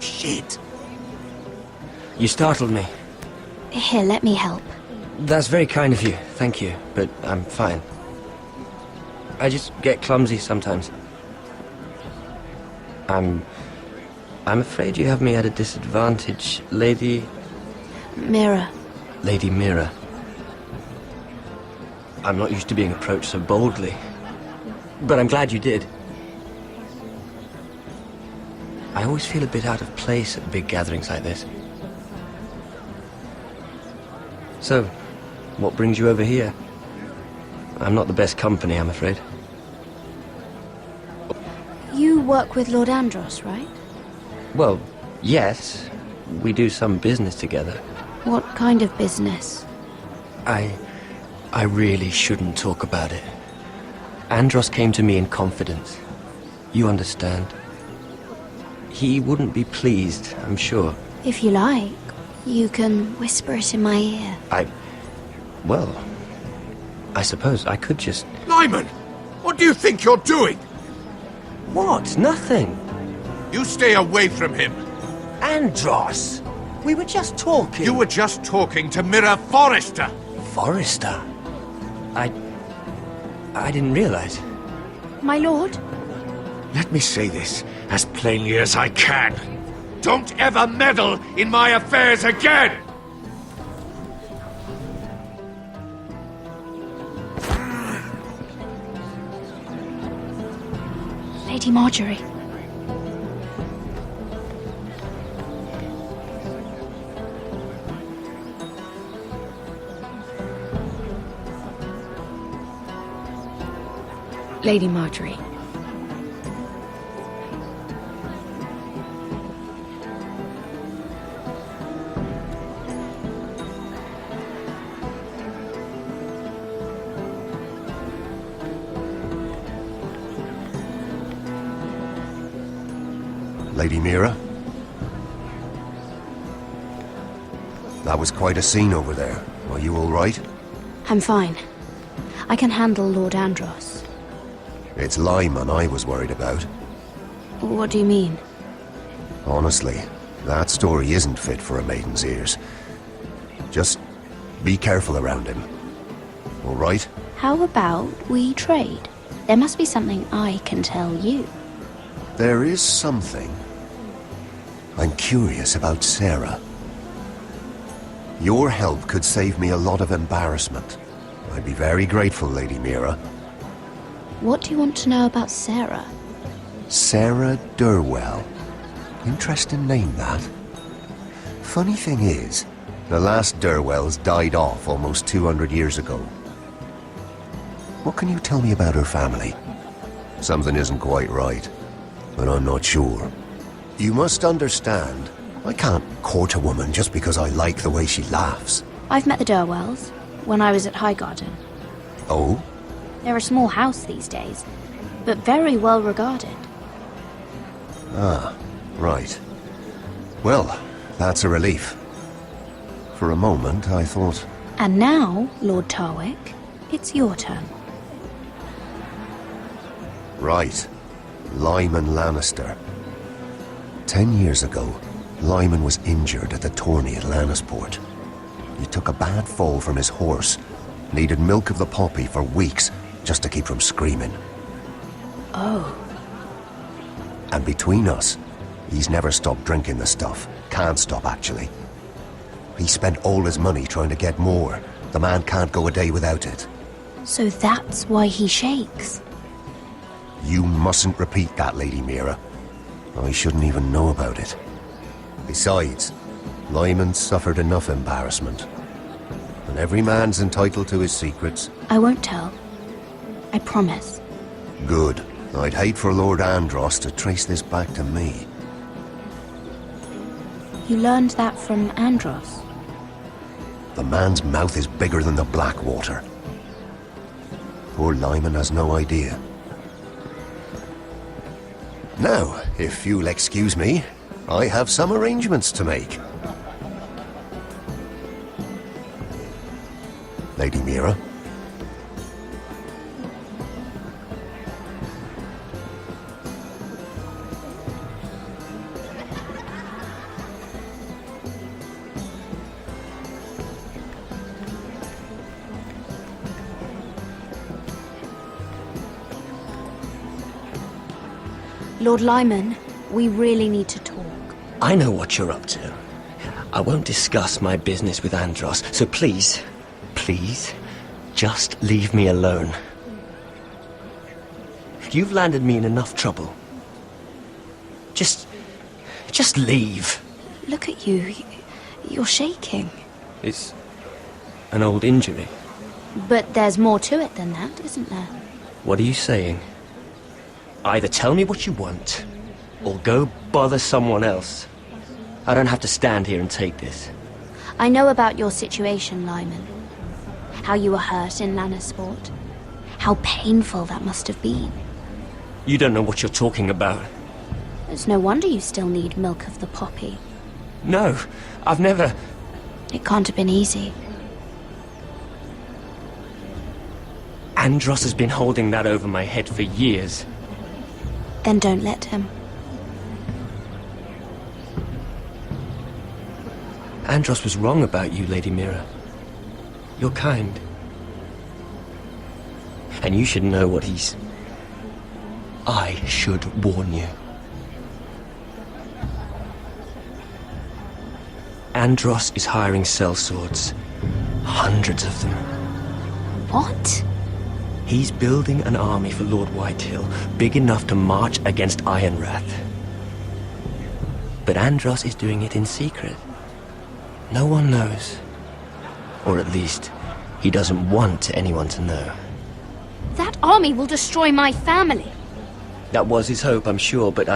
Shit. You startled me. Here, let me help. That's very kind of you, thank you, but I'm fine. I just get clumsy sometimes. I'm afraid you have me at a disadvantage, Lady... Mira. Lady Mira. I'm not used to being approached so boldly, but I'm glad you did. I always feel a bit out of place at big gatherings like this. So, what brings you over here? I'm not the best company, I'm afraid. You work with Lord Andros, right? Well, yes. We do some business together. What kind of business? I really shouldn't talk about it. Andros came to me in confidence. You understand? He wouldn't be pleased, I'm sure. If you like, you can whisper it in my ear. Well, I suppose I could just... Lyman! What do you think you're doing? What? Nothing. You stay away from him. Andros! We were just talking. You were just talking to Mira Forrester. Forrester? I didn't realize. My lord? Let me say this as plainly as I can. Don't ever meddle in my affairs again! Lady Marjorie. Lady Marjorie. Lady Mira? That was quite a scene over there. Are you all right? I'm fine. I can handle Lord Andros. It's Lyman I was worried about. What do you mean? Honestly, that story isn't fit for a maiden's ears. Just be careful around him. All right? How about we trade? There must be something I can tell you. There is something. I'm curious about Sarah. Your help could save me a lot of embarrassment. I'd be very grateful, Lady Mira. What do you want to know about Sarah? Sarah Durwell. Interesting name, that. Funny thing is, the last Durwells died off almost 200 years ago. What can you tell me about her family? Something isn't quite right, but I'm not sure. You must understand, I can't court a woman just because I like the way she laughs. I've met the Durwells when I was at Highgarden. Oh? They're a small house these days, but very well regarded. Ah, right. Well, that's a relief. For a moment, I thought... And now, Lord Tarwick, it's your turn. Right. Lyman Lannister. 10 years ago, Lyman was injured at the tourney at Lannisport. He took a bad fall from his horse. Needed milk of the poppy for weeks just to keep from screaming. Oh. And between us, he's never stopped drinking the stuff. Can't stop, actually. He spent all his money trying to get more. The man can't go a day without it. So that's why he shakes. You mustn't repeat that, Lady Mira. I shouldn't even know about it. Besides, Lyman suffered enough embarrassment. And every man's entitled to his secrets. I won't tell. I promise. Good. I'd hate for Lord Andros to trace this back to me. You learned that from Andros? The man's mouth is bigger than the Blackwater. Poor Lyman has no idea. Now, if you'll excuse me, I have some arrangements to make. Lady Mira? Lord Lyman, we really need to talk. I know what you're up to. I won't discuss my business with Andros, so please, just leave me alone. You've landed me in enough trouble. Just leave. Look at you. You're shaking. It's an old injury. But there's more to it than that, isn't there? What are you saying? Either tell me what you want, or go bother someone else. I don't have to stand here and take this. I know about your situation, Lyman. How you were hurt in Lannisport. How painful that must have been. You don't know what you're talking about. It's no wonder you still need milk of the poppy. No, I've never... It can't have been easy. Andros has been holding that over my head for years. Then don't let him. Andros was wrong about you, Lady Mira. You're kind. And you should know what he's... I should warn you. Andros is hiring sellswords. Hundreds of them. What? He's building an army for Lord Whitehill, big enough to march against Ironrath. But Andros is doing it in secret. No one knows. Or at least, he doesn't want anyone to know. That army will destroy my family. That was his hope, I'm sure, but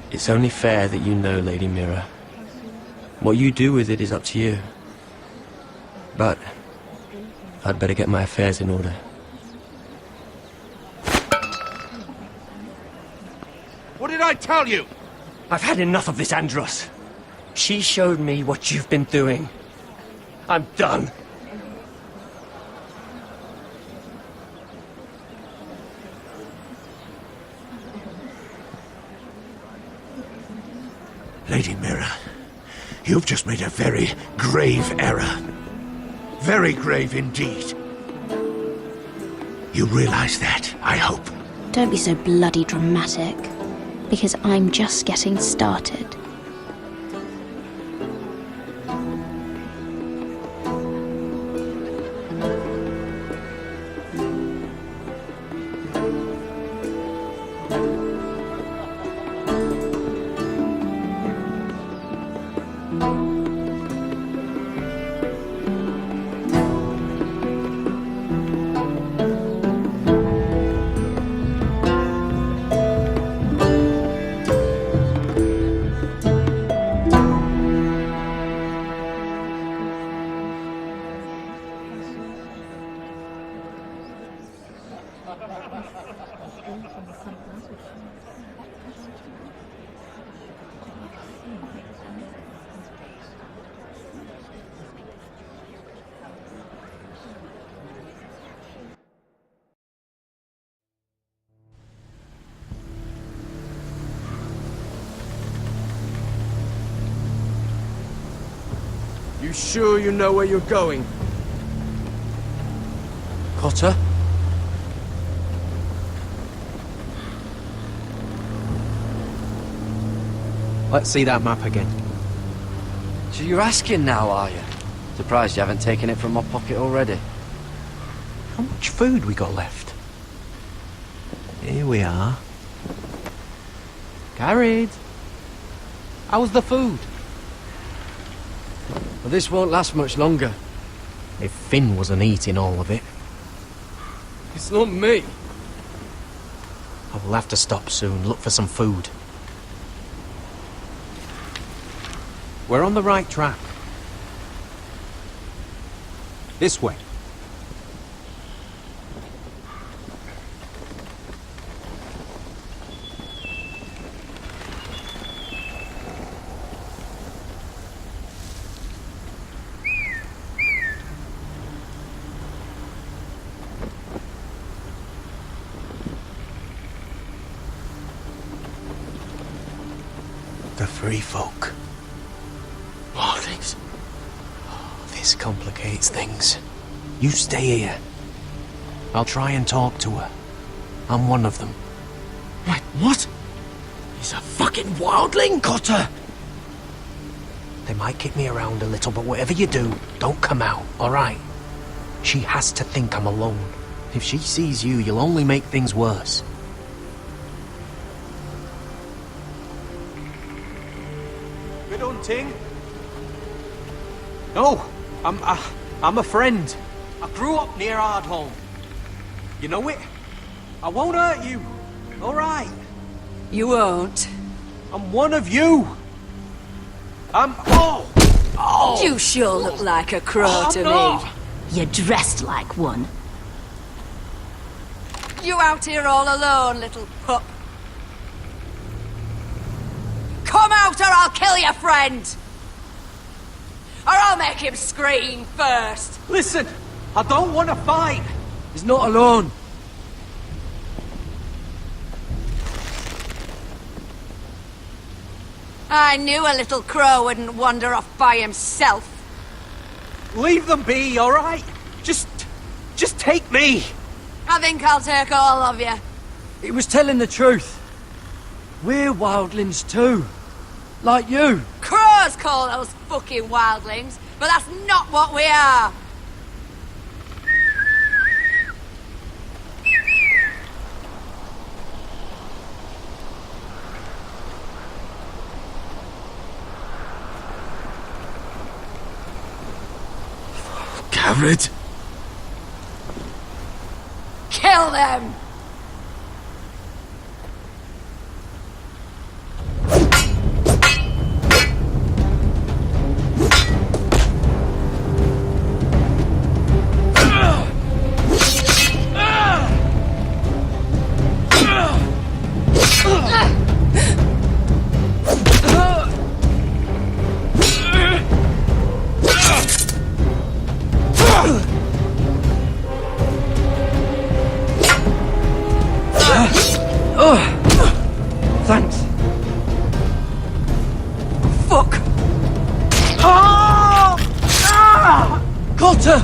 It's only fair that you know, Lady Mira. What you do with it is up to you. But I'd better get my affairs in order. What did I tell you? I've had enough of this, Andros. She showed me what you've been doing. I'm done. Lady Mira, you've just made a very grave error. Very grave indeed. You realize that, I hope. Don't be so bloody dramatic, because I'm just getting started. You sure you know where you're going? Cotter? Let's see that map again. So you're asking now, are you? Surprised you haven't taken it from my pocket already. How much food we got left? Here we are. Carried. How's the food? Well, this won't last much longer. If Finn wasn't eating all of it. It's not me. I will have to stop soon, look for some food. We're on the right track. This way. The free folk. Wildlings. Oh, this complicates things. You stay here. I'll try and talk to her. I'm one of them. Wait, what? He's a fucking wildling, Cotter! They might kick me around a little, but whatever you do, don't come out, alright? She has to think I'm alone. If she sees you, you'll only make things worse. Good hunting. No, I'm a friend. I grew up near Ardholm. You know it? I won't hurt you. All right. You won't. I'm one of you. Oh! You sure look like a crow to me. You're dressed like one. You out here all alone, little pup? Come out or I'll kill your friend! Or I'll make him scream first! Listen, I don't want to fight. He's not alone. I knew a little crow wouldn't wander off by himself. Leave them be, all right? Just take me. I think I'll take all of you. He was telling the truth. We're wildlings too. Like you. Crows call those fucking wildlings, but that's not what we are. Garrett. Kill them! Thanks. Fuck! Cotter!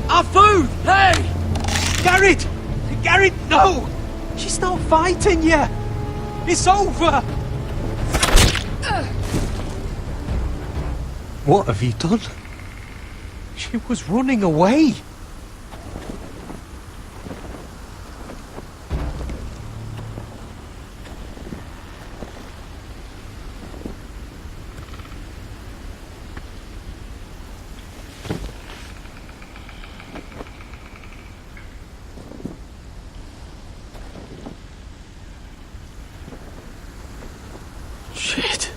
Our food! Hey! Garrett! Garrett, no! She's not fighting yet! It's over! What have you done? She was running away. Shit.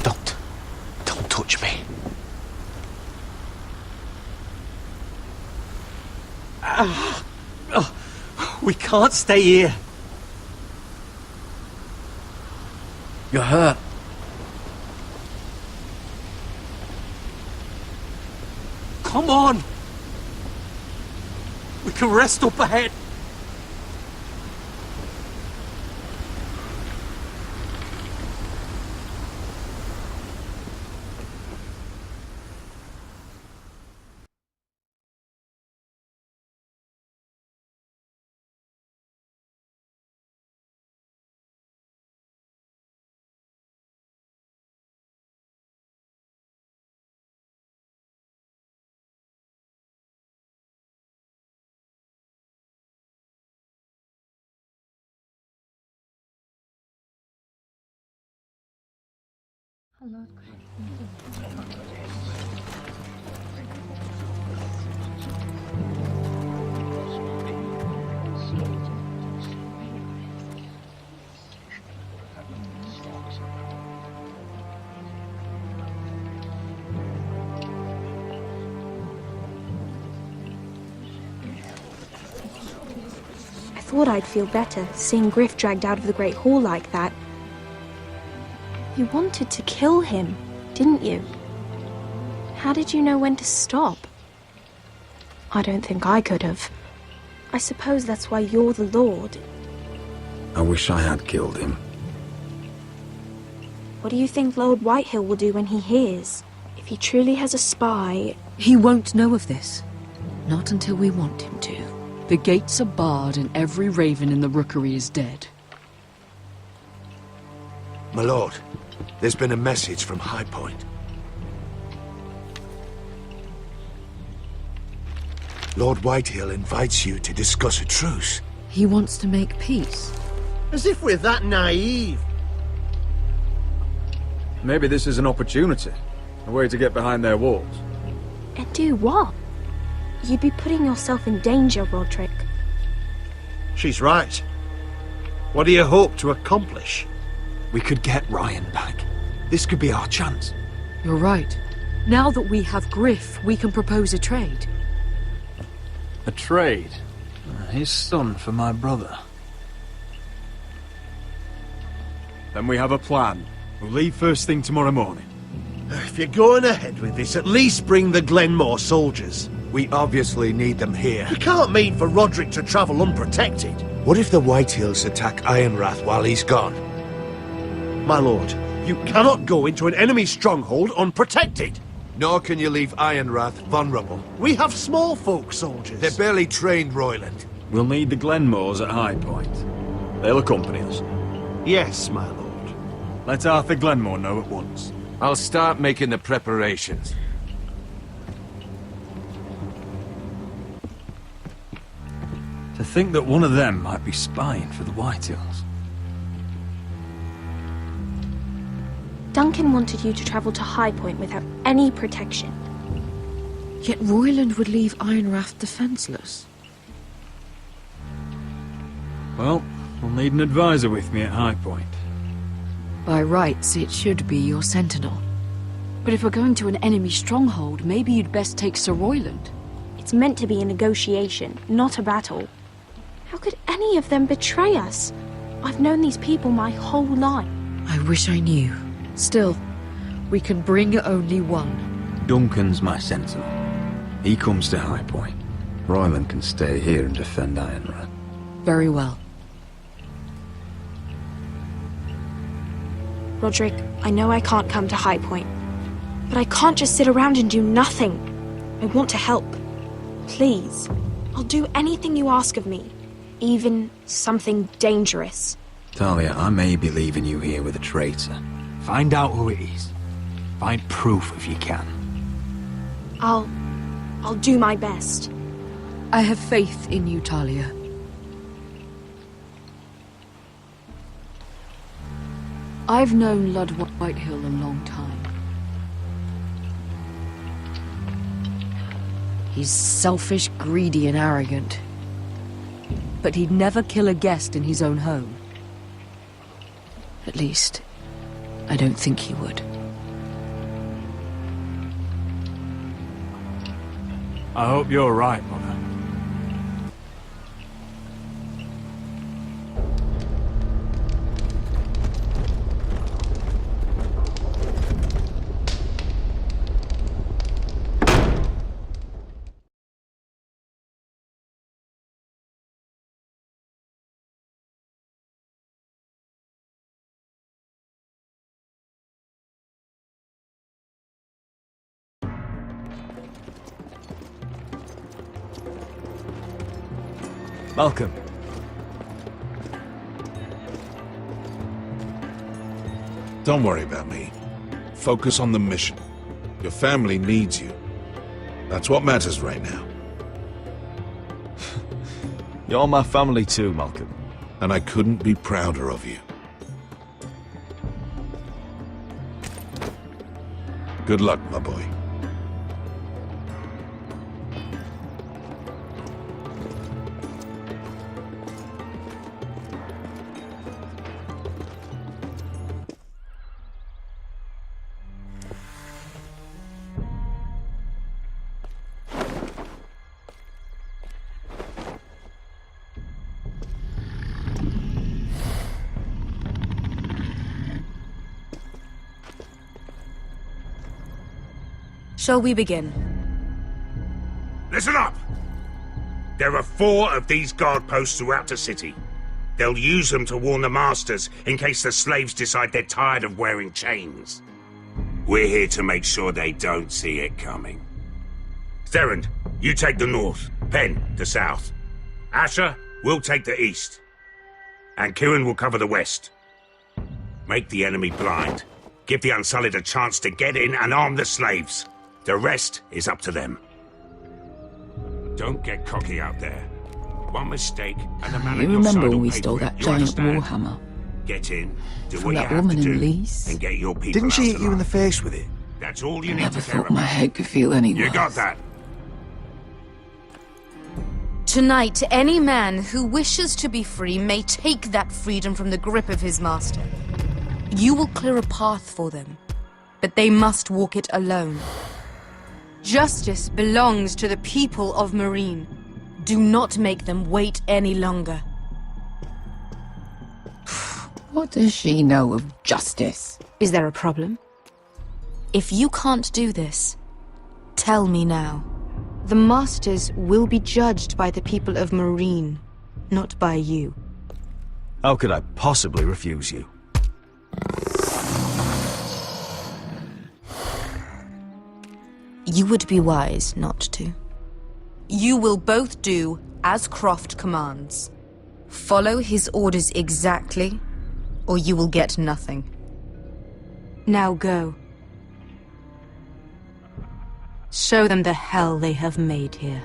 Don't touch me. We can't stay here. You're hurt. Come on. We can rest up ahead. I thought I'd feel better seeing Griff dragged out of the Great Hall like that. You wanted to kill him, didn't you? How did you know when to stop? I don't think I could have. I suppose that's why you're the Lord. I wish I had killed him. What do you think Lord Whitehill will do when he hears? If he truly has a spy... He won't know of this. Not until we want him to. The gates are barred and every raven in the rookery is dead. My lord, there's been a message from High Point. Lord Whitehill invites you to discuss a truce. He wants to make peace. As if we're that naive. Maybe this is an opportunity. A way to get behind their walls. And do what? You'd be putting yourself in danger, Roderick. She's right. What do you hope to accomplish? We could get Ryan back. This could be our chance. You're right. Now that we have Griff, we can propose a trade. A trade? His son for my brother. Then we have a plan. We'll leave first thing tomorrow morning. If you're going ahead with this, at least bring the Glenmore soldiers. We obviously need them here. You can't mean for Roderick to travel unprotected. What if the Whitehills attack Ironrath while he's gone? My lord, you cannot go into an enemy stronghold unprotected. Nor can you leave Ironrath vulnerable. We have small folk soldiers. They're barely trained, Royland. We'll need the Glenmores at High Point. They'll accompany us. Yes, my lord. Let Arthur Glenmore know at once. I'll start making the preparations. To think that one of them might be spying for the Whitehills. Duncan wanted you to travel to High Point without any protection. Yet Royland would leave Ironrath defenseless. Well, we'll need an advisor with me at High Point. By rights, it should be your sentinel. But if we're going to an enemy stronghold, maybe you'd best take Sir Royland. It's meant to be a negotiation, not a battle. How could any of them betray us? I've known these people my whole life. I wish I knew. Still, we can bring only one. Duncan's my sentinel. He comes to High Point. Royland can stay here and defend Ironrath. Very well. Roderick, I know I can't come to High Point, but I can't just sit around and do nothing. I want to help. Please, I'll do anything you ask of me. even something dangerous. Talia, I may be leaving you here with a traitor. Find out who it is. Find proof if you can. I'll do my best. I have faith in you, Talia. I've known Lud Whitehill a long time. He's selfish, greedy, and arrogant. But he'd never kill a guest in his own home. At least, I don't think he would. I hope you're right, Mother. Malcolm. Don't worry about me. Focus on the mission. Your family needs you. That's what matters right now. You're my family too, Malcolm. And I couldn't be prouder of you. Good luck, my boy. Shall we begin? Listen up! There are 4 of these guard posts throughout the city. They'll use them to warn the masters in case the slaves decide they're tired of wearing chains. We're here to make sure they don't see it coming. Theron, you take the north. Penn, the south. Asher, we'll take the east. And Kieran will cover the west. Make the enemy blind. Give the Unsullied a chance to get in and arm the slaves. The rest is up to them. Don't get cocky out there. One mistake and the man You on your remember side when will we pay stole for it. that You giant understand? warhammer? Get in, do From what you that have woman to in do, Lease? and get your people Didn't she out hit you in the alive. face with it? That's all you I need never to care thought my about. head could feel any You worse. got that? Tonight, any man who wishes to be free may take that freedom from the grip of his master. You will clear a path for them, but they must walk it alone. Justice belongs to the people of Marine. Do not make them wait any longer. What does she know of justice? Is there a problem? If you can't do this, tell me now. The Masters will be judged by the people of Marine, not by you. How could I possibly refuse you? You would be wise not to. You will both do as Croft commands. Follow his orders exactly, or you will get nothing. Now go. Show them the hell they have made here.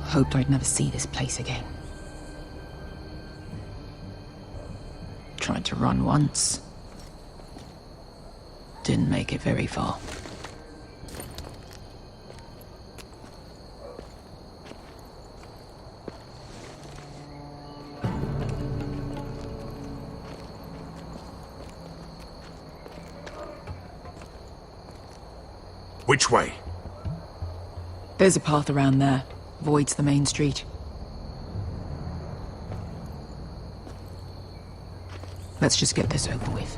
Hoped I'd never see this place again. Tried to run once. Didn't make it very far. Which way? There's a path around there. Voids the main street. Let's just get this over with.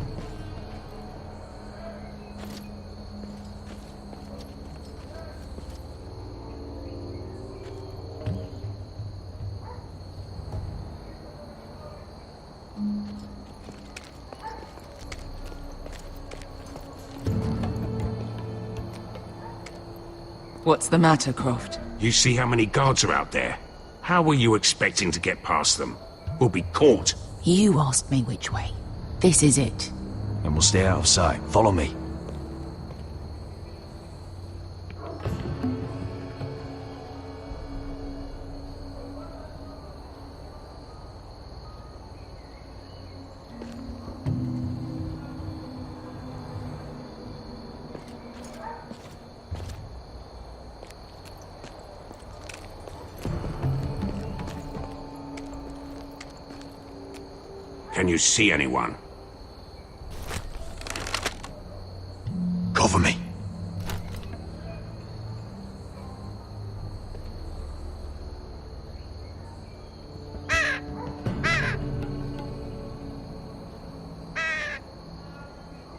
What's the matter, Croft? You see how many guards are out there? How were you expecting to get past them? We'll be caught. You asked me which way. This is it. And we'll stay out of sight. Follow me. Can you see anyone? Cover me.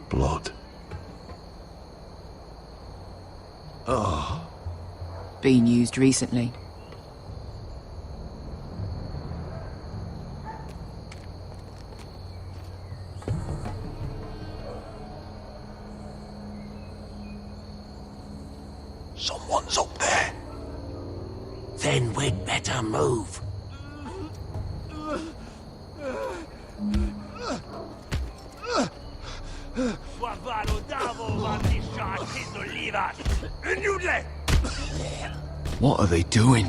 Blood. Oh. Been used recently. Someone's up there. Then we'd better move. What are they doing?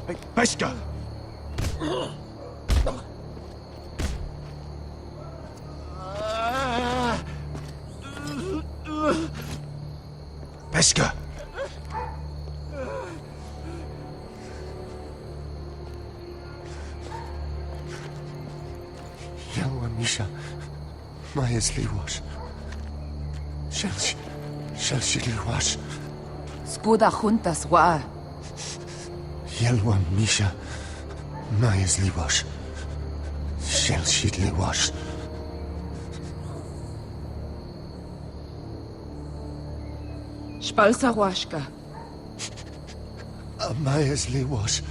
Hey, Pesca! Pesca! Yelwa Misha. Majes liłaś. Szelsi liłaś. Skuda juntas wa. Yelwa Misha. Majes liłaś. Szelsi liłaś. Szpalsa łaszka. A majes liłaś.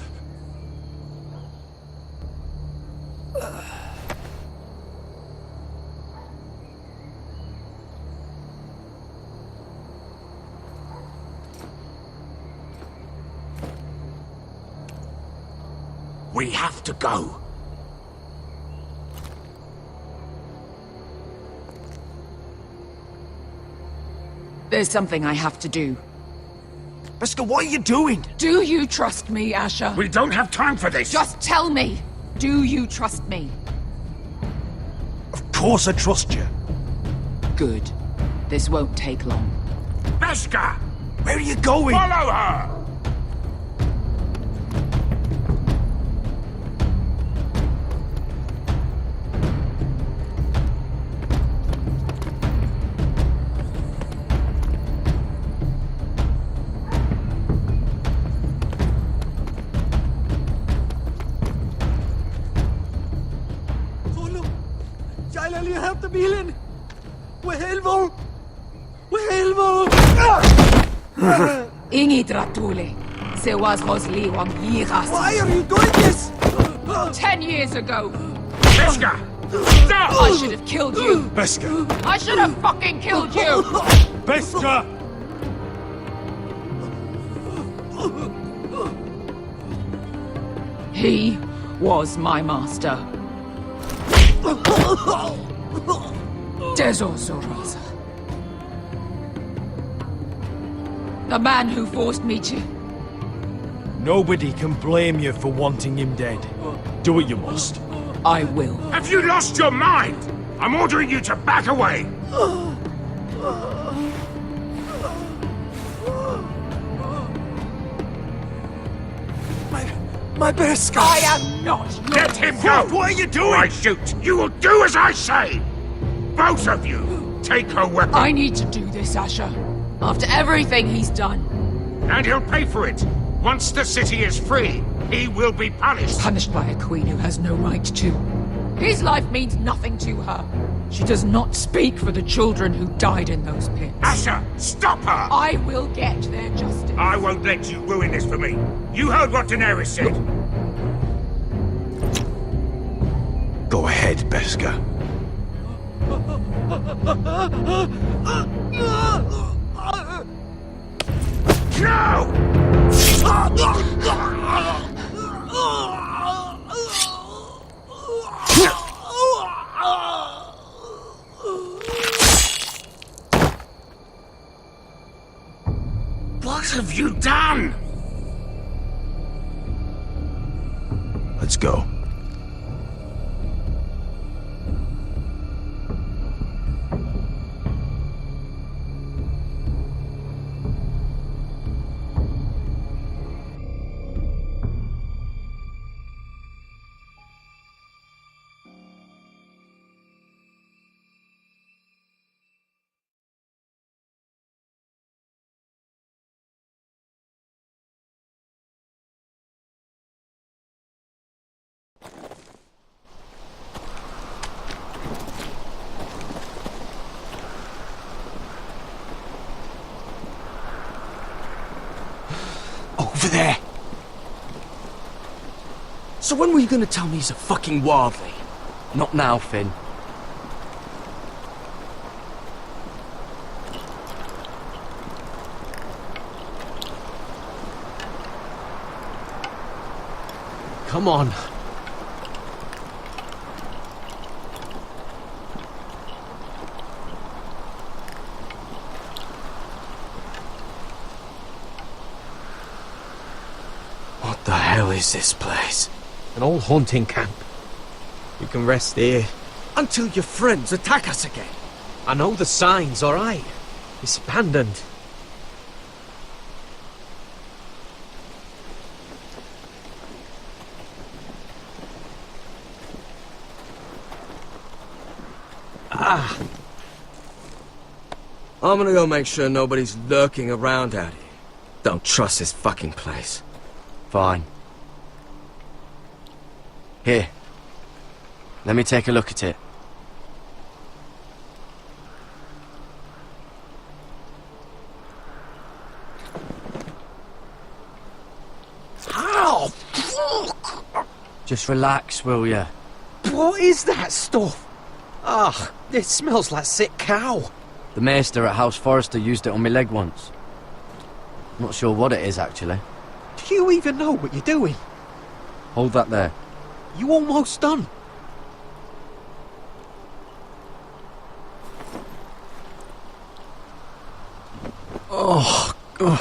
We have to go. There's something I have to do. Pesca, what are you doing? Do you trust me, Asher? We don't have time for this. Just tell me. Do you trust me? Of course I trust you. Good. This won't take long. Pesca! Where are you going? Follow her! Bilen! Wehelvo! Wehelvo! Ingi Dratule. Se was Rosli wang yiras. Why are you doing this? 10 years ago. Pesca! Stop! I should have killed you. Pesca! I should have fucking killed you. Pesca! He was my master. Desosorosa. The man who forced me to... Nobody can blame you for wanting him dead. Do what you must. I will. Have you lost your mind? I'm ordering you to back away. My best guy. I am not. Let him go! What are you doing? I shoot. You will do as I say. Both of you. Take her weapon. I need to do this, Asher. After everything he's done. And he'll pay for it. Once the city is free, he will be punished. Punished by a queen who has no right to. His life means nothing to her. She does not speak for the children who died in those pits. Asher, stop her! I will get their justice. I won't let you ruin this for me. You heard what Daenerys said. Go ahead, Beskar. What have you done? Let's go. Over there! So when were you gonna tell me he's a fucking wildling? Not now, Finn. Come on. What the hell is this place? An old hunting camp. You can rest here. Until your friends attack us again. I know the signs, alright? It's abandoned. I'm gonna go make sure nobody's lurking around out here. Don't trust this fucking place. Fine. Here. Let me take a look at it. Ow! Fuck! Just relax, will ya? What is that stuff? Ah, it smells like sick cow. The maester at House Forrester used it on my leg once. Not sure what it is, actually. Do you even know what you're doing? Hold that there. You almost done. Oh, God.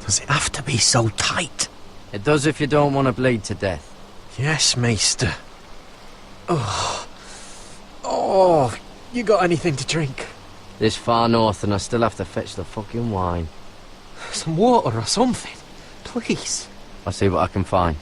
Does it have to be so tight? It does if you don't want to bleed to death. Yes, Maester. Oh. Oh, you got anything to drink? This far north and I still have to fetch the fucking wine. Some water or something, please. I'll see what I can find.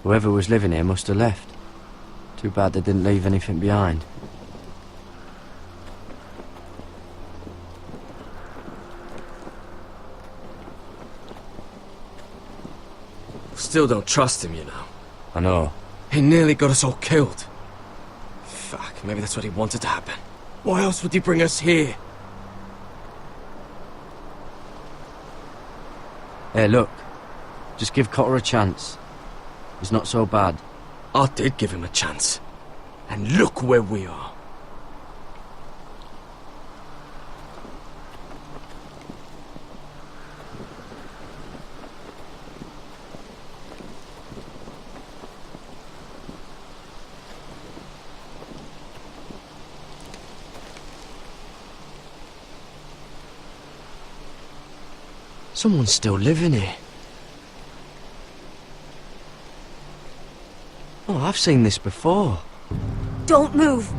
Whoever was living here must have left. Too bad they didn't leave anything behind. Still don't trust him, you know. I know. He nearly got us all killed. Fuck, maybe that's what he wanted to happen. Why else would he bring us here? Hey, look. Just give Cotter a chance. He's not so bad. I did give him a chance. And look where we are. Someone's still living here. Oh, I've seen this before. Don't move.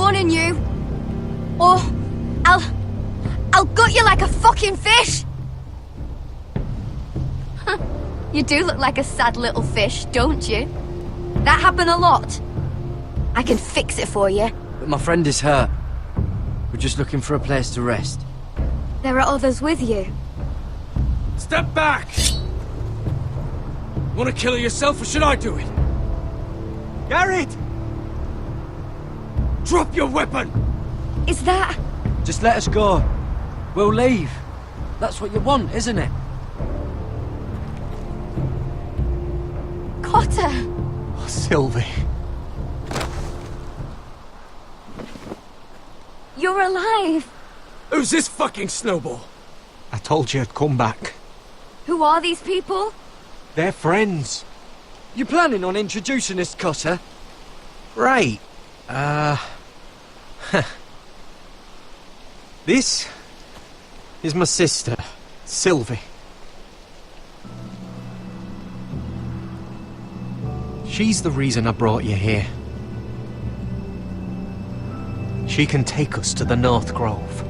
warning you. Or I'll gut you like a fucking fish. You do look like a sad little fish, don't you? That happen a lot. I can fix it for you. But my friend is hurt. We're just looking for a place to rest. There are others with you. Step back! Want to kill her yourself, or should I do it? Garrett! Drop your weapon! Is that... Just let us go. We'll leave. That's what you want, isn't it? Cotter! Oh, Sylvie. You're alive! Who's this fucking snowball? I told you I'd come back. Who are these people? They're friends. You planning on introducing us, Cotter? Right. This is my sister, Sylvie. She's the reason I brought you here. She can take us to the North Grove.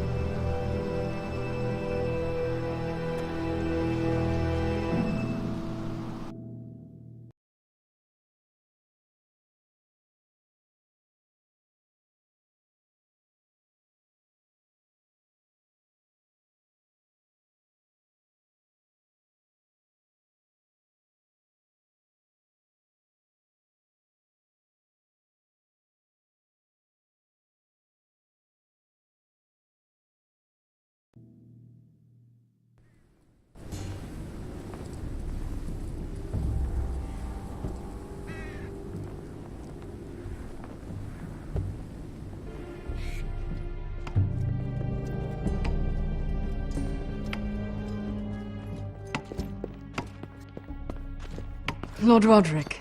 Lord Roderick,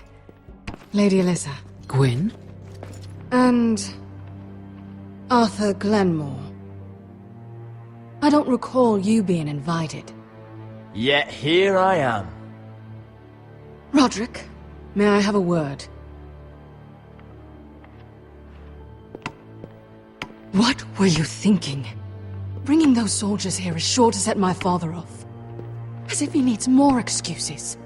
Lady Alyssa. Gwyn? And... Arthur Glenmore. I don't recall you being invited. Yet here I am. Roderick, may I have a word? What were you thinking? Bringing those soldiers here is sure to set my father off. As if he needs more excuses.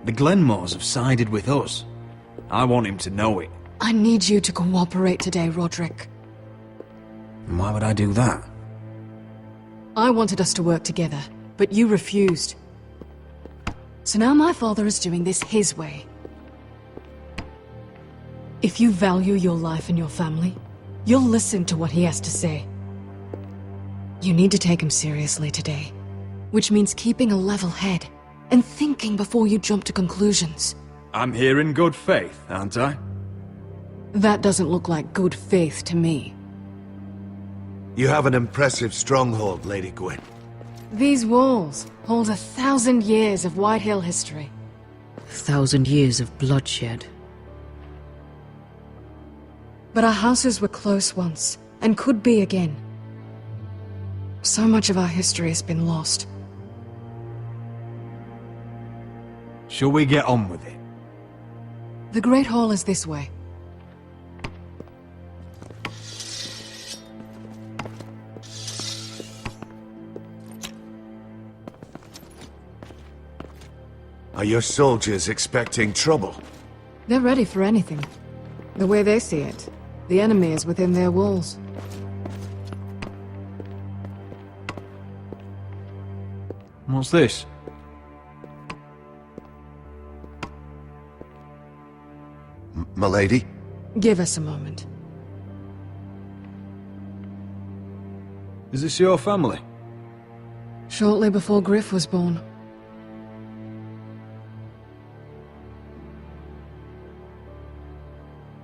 The Glenmores have sided with us. I want him to know it. I need you to cooperate today, Roderick. And why would I do that? I wanted us to work together, but you refused. So now my father is doing this his way. If you value your life and your family, you'll listen to what he has to say. You need to take him seriously today, which means keeping a level head and thinking before you jump to conclusions. I'm here in good faith, aren't I? That doesn't look like good faith to me. You have an impressive stronghold, Lady Gwyn. These walls hold 1,000 years of White Hill history. 1,000 years of bloodshed. But our houses were close once, and could be again. So much of our history has been lost. Shall we get on with it? The Great Hall is this way. Are your soldiers expecting trouble? They're ready for anything. The way they see it, the enemy is within their walls. What's this? Milady? Give us a moment. Is this your family? Shortly before Griff was born.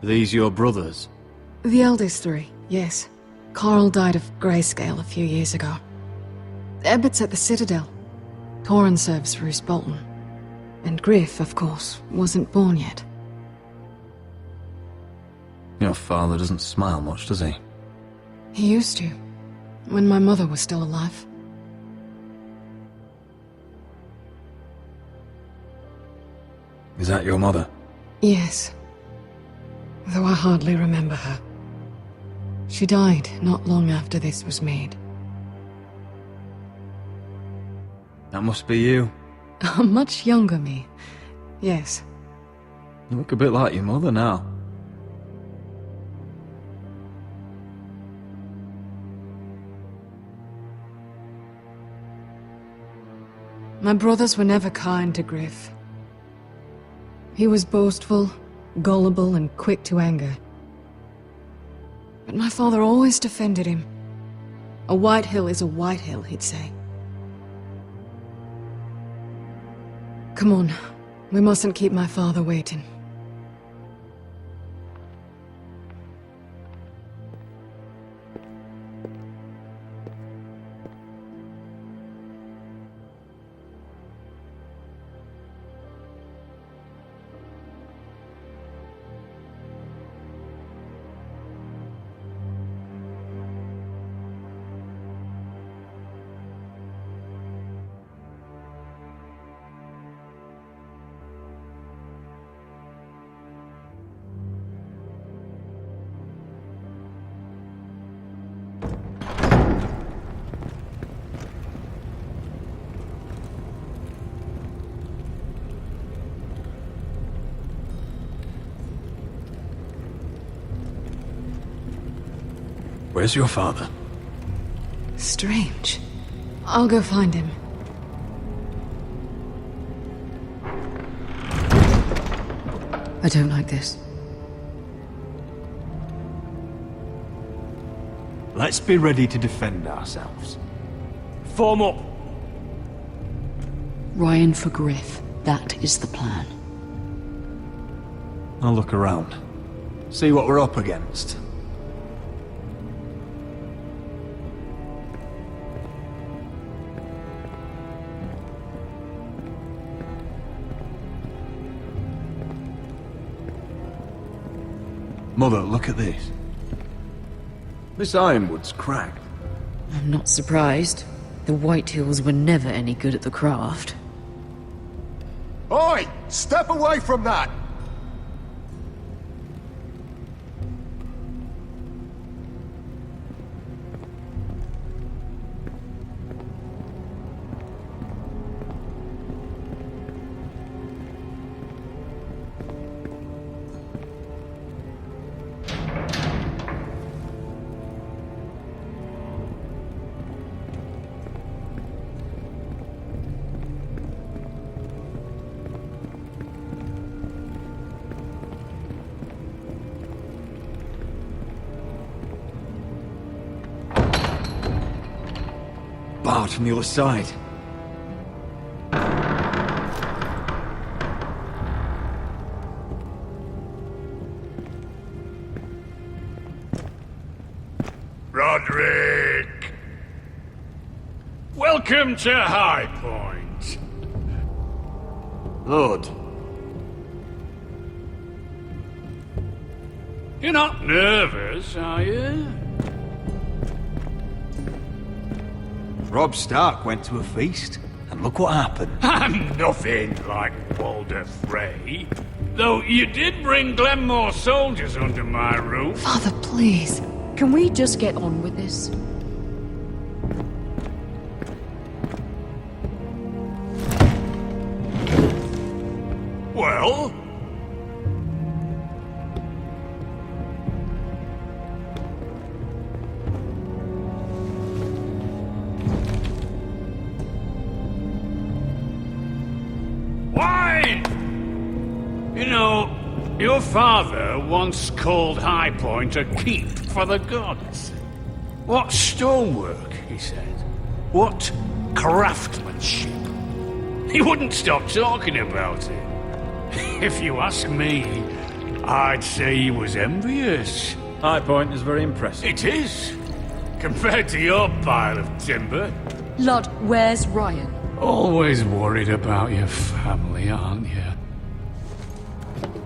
Are these your brothers? The eldest three, yes. Carl died of grayscale a few years ago. Ebbett's at the Citadel. Torrin serves for Roose Bolton. And Griff, of course, wasn't born yet. Your father doesn't smile much, does he? He used to, when my mother was still alive. Is that your mother? Yes. Though I hardly remember her. She died not long after this was made. That must be you. A much younger me. Yes. You look a bit like your mother now. My brothers were never kind to Griff. He was boastful, gullible, and quick to anger. But my father always defended him. A white hill is a white hill, he'd say. Come on, we mustn't keep my father waiting. Where's your father? Strange. I'll go find him. I don't like this. Let's be ready to defend ourselves. Form up! Ryan for Griff. That is the plan. I'll look around. See what we're up against. Mother, look at this. This ironwood's cracked. I'm not surprised. The White Hills were never any good at the craft. Oi! Step away from that! Barred from the other side. Roderick! Welcome to High Point. Lord. You're not nervous, are you? Robb Stark went to a feast, and look what happened. I'm nothing like Walder Frey. Though you did bring Glenmore soldiers under my roof. Father, please. Can we just get on with this? Well? Why? You know, your father once called High Point a keep for the gods. What stonework, he said. What craftsmanship. He wouldn't stop talking about it. If you ask me, I'd say he was envious. High Point is very impressive. It is. Compared to your pile of timber. Lord, where's Ryan? Always worried about your family, aren't you?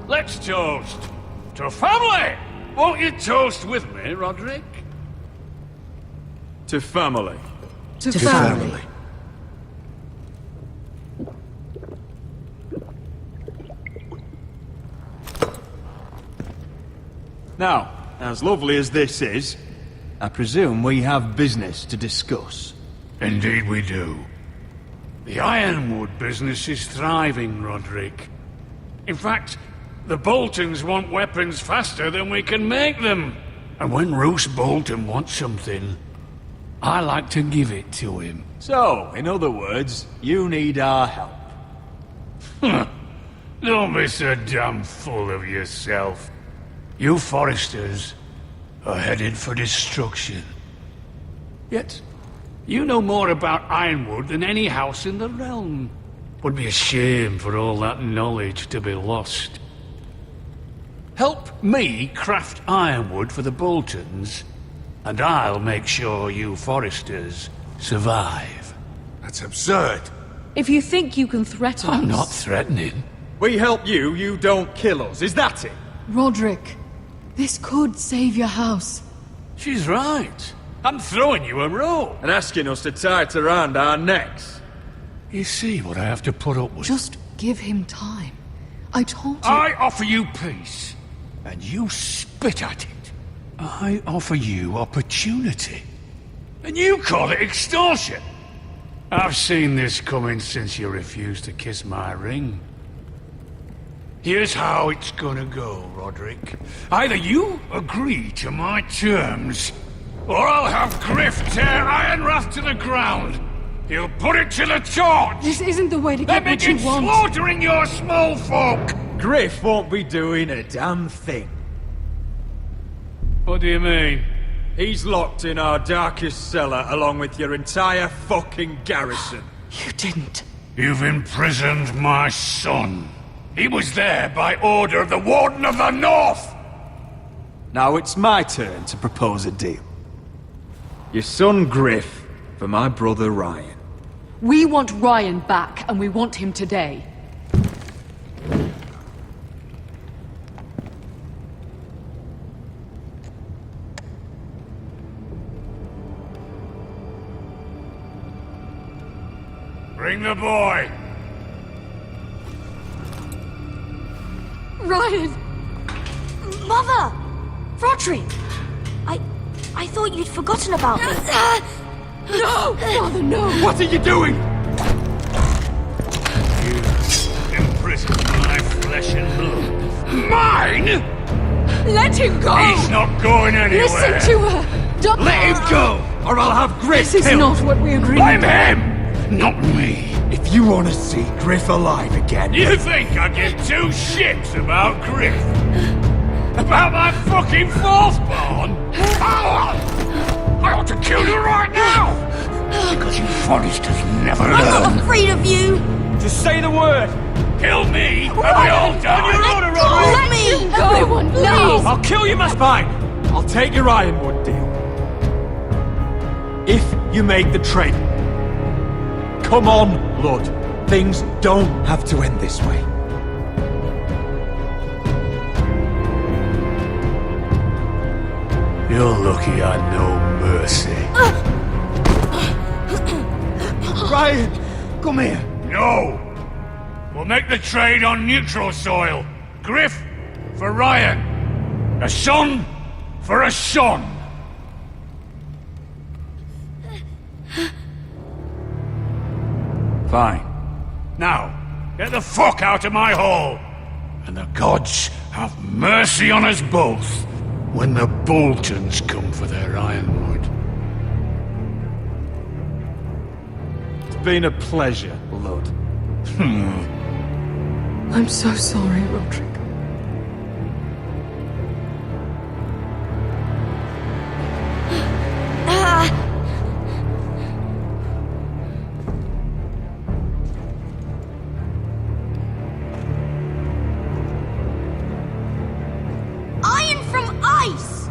Let's toast to family! Won't you toast with me, Roderick? To family. To family. Now, as lovely as this is, I presume we have business to discuss. Indeed we do. The Ironwood business is thriving, Roderick. In fact, the Boltons want weapons faster than we can make them. And when Roose Bolton wants something, I like to give it to him. So, in other words, you need our help. Don't be so damn full of yourself. You Foresters are headed for destruction. Yet, you know more about Ironwood than any house in the realm. Would be a shame for all that knowledge to be lost. Help me craft Ironwood for the Boltons, and I'll make sure you Foresters survive. That's absurd. If you think you can threaten us... I'm not threatening. We help you, you don't kill us. Is that it? Roderick, this could save your house. She's right. I'm throwing you a rope. And asking us to tie it around our necks. You see what I have to put up with? Just give him time. I told you... I offer you peace, and you spit at it. I offer you opportunity, and you call it extortion. I've seen this coming since you refused to kiss my ring. Here's how it's gonna go, Roderick. Either you agree to my terms, or I'll have Griff tear Ironrath to the ground. He'll put it to the torch! This isn't the way to get what you begin want. slaughtering your small folk! Griff won't be doing a damn thing. What do you mean? He's locked in our darkest cellar along with your entire fucking garrison. You didn't. You've imprisoned my son. He was there by order of the Warden of the North! Now it's my turn to propose a deal. Your son Griff for my brother Ryan. We want Ryan back, and we want him today. Bring the boy! Ryan! Mother! Roderick! I thought you'd forgotten about me. No! Father, no! What are you doing? You imprisoned my flesh and blood. Mine?! Let him go! He's not going anywhere! Listen to her! Don't... Let him go, or I'll have Griff This is killed. not what we agreed I'm to. him, not me. If you want to see Griff alive again... You think I give two shits about Griff? About my fucking fourth born? I ought to kill you right now! Because you Foresters never learn. I'm not afraid of you! Just say the word! Kill me, and we all die! Let me go! Everyone, please! No! I'll kill you, Master Fine! I'll take your Ironwood deal. If you make the trade. Come on, Lord. Things don't have to end this way. You're lucky I know mercy. Ryan, come here. No! We'll make the trade on neutral soil. Griff for Ryan. A son for a son. Fine. Now, get the fuck out of my hall. And the gods have mercy on us both when the Boltons come for their Ironwood. It's been a pleasure, Lord. I'm so sorry, Roderick. Iron from ice!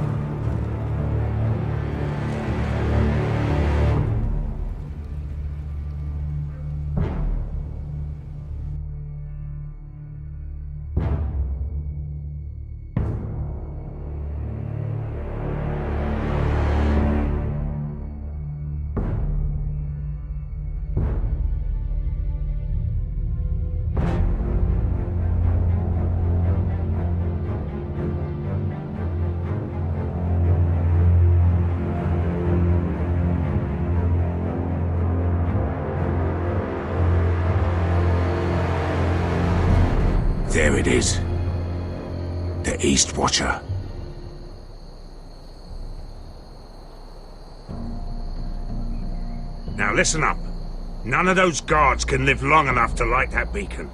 There it is. The East Watcher. Now listen up. None of those guards can live long enough to light that beacon.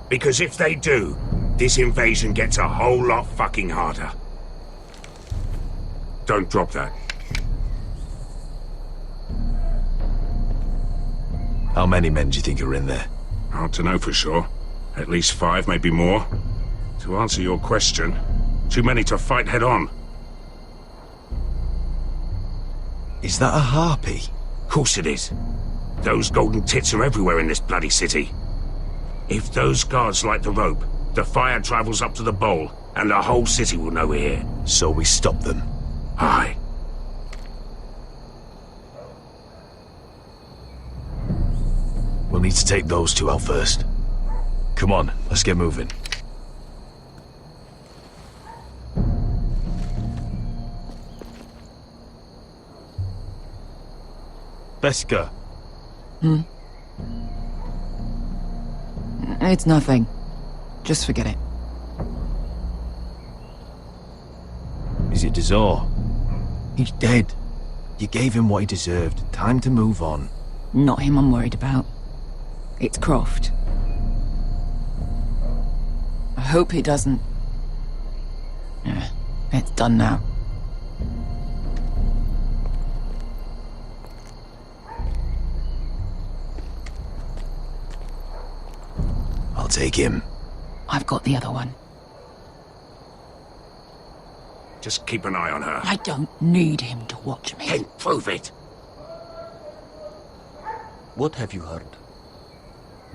Because if they do, this invasion gets a whole lot fucking harder. Don't drop that. How many men do you think are in there? Hard to know for sure. At least 5, maybe more. To answer your question, too many to fight head on. Is that a harpy? Of course it is. Those golden tits are everywhere in this bloody city. If those guards light the rope, the fire travels up to the bowl, and the whole city will know we're here. So we stop them? Aye. We'll need to take those 2 out first. Come on, let's get moving. Beska. It's nothing. Just forget it. Is it Dazor? He's dead. You gave him what he deserved. Time to move on. Not him I'm worried about. It's Croft. I hope he doesn't... It's done now. I'll take him. I've got the other one. Just keep an eye on her. I don't need him to watch me. Then prove it. What have you heard?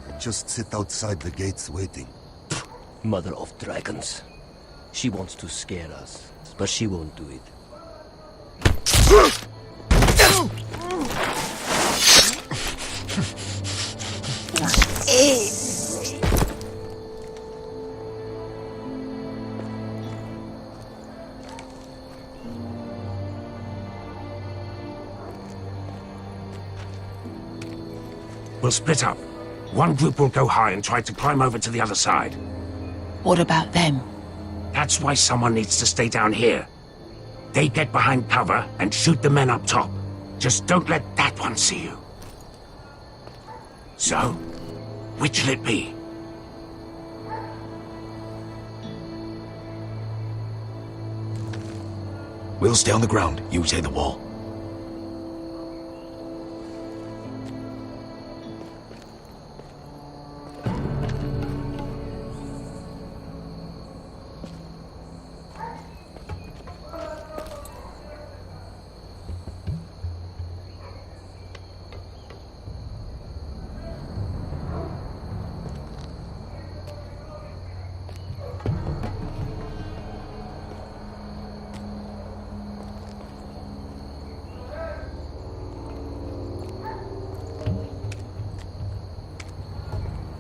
I just sit outside the gates waiting. Mother of dragons. She wants to scare us, but she won't do it. We'll split up. One group will go high and try to climb over to the other side. What about them? That's why someone needs to stay down here. They get behind cover and shoot the men up top. Just don't let that one see you. So, which'll it be? We'll stay on the ground. You take the wall.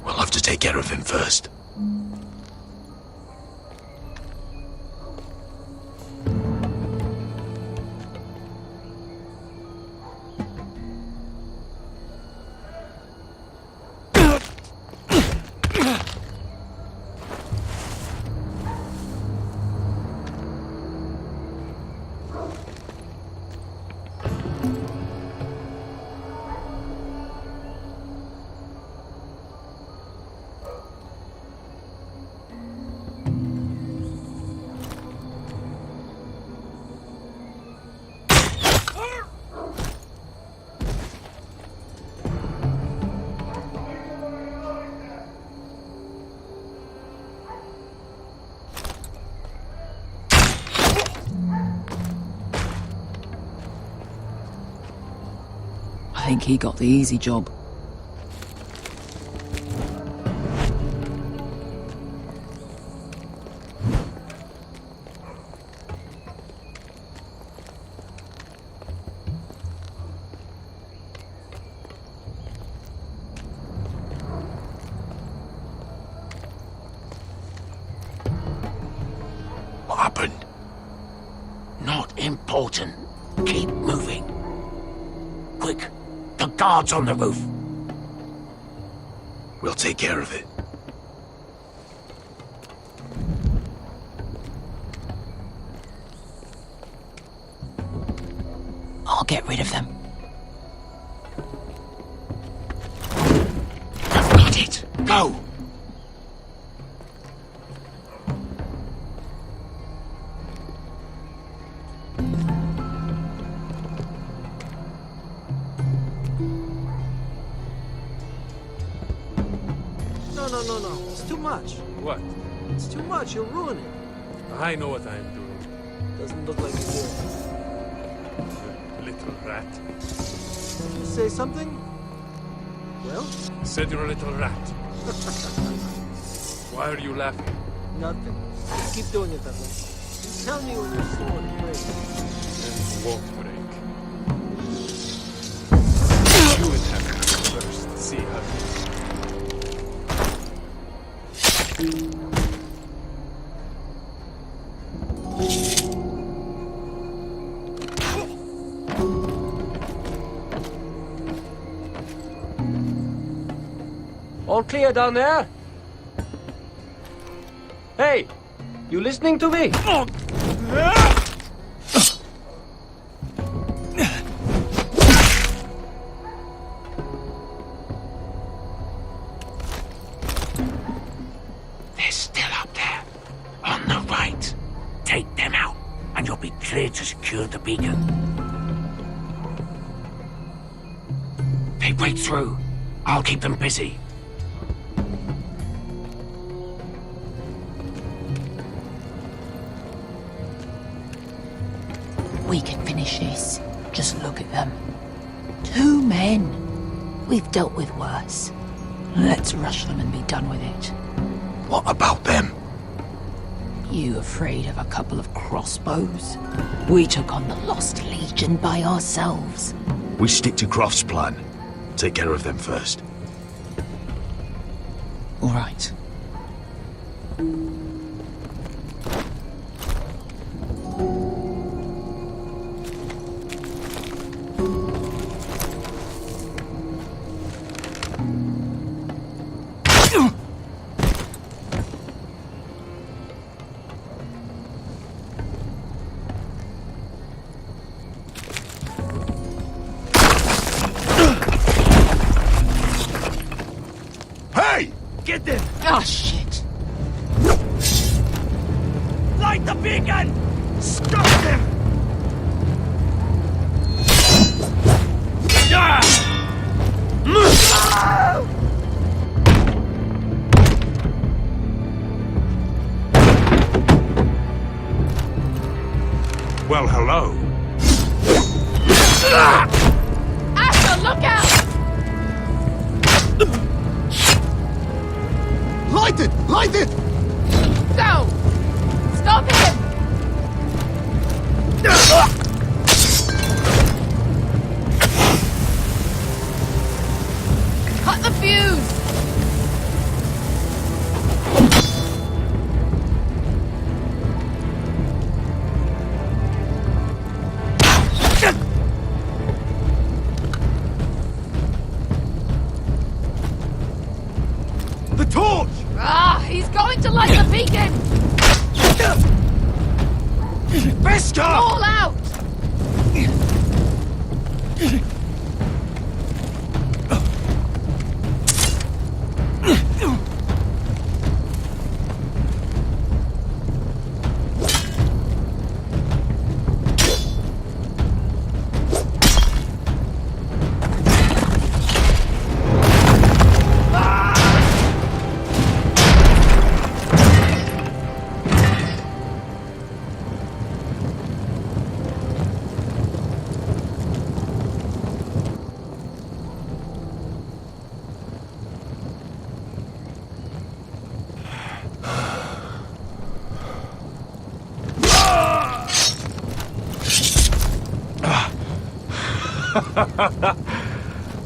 We'll have to take care of him first. I think he got the easy job. What happened? Not important. Keep moving. Quick! The guards on the roof! We'll take care of it. get rid of them. I've got it! Go! No. It's too much. What? It's too much. You'll ruin it. I know what I'm doing. Doesn't look like you do. You little rat. You say something? Well? Said you're a little rat. Why are you laughing? Nothing. Just keep doing it that way. You tell me when your sword breaks. It won't break. You would have to go first. See how it is. All clear down there? Hey, you listening to me? They're still up there. On the right. Take them out, and you'll be cleared to secure the beacon. They break through. I'll keep them busy. We can finish this. Just look at them. 2 men. We've dealt with worse. Let's rush them and be done with it. What about them? You afraid of a couple of crossbows? We took on the Lost Legion by ourselves. We stick to Croft's plan. Take care of them first. All right. Get them! Oh, shit! Light the beacon! Stop them! Well, hello. Asher, look out! Light it! Light it! Go! Stop him! Cut the fuse! The torch! Ah, he's going to light the beacon! Beskar! All out!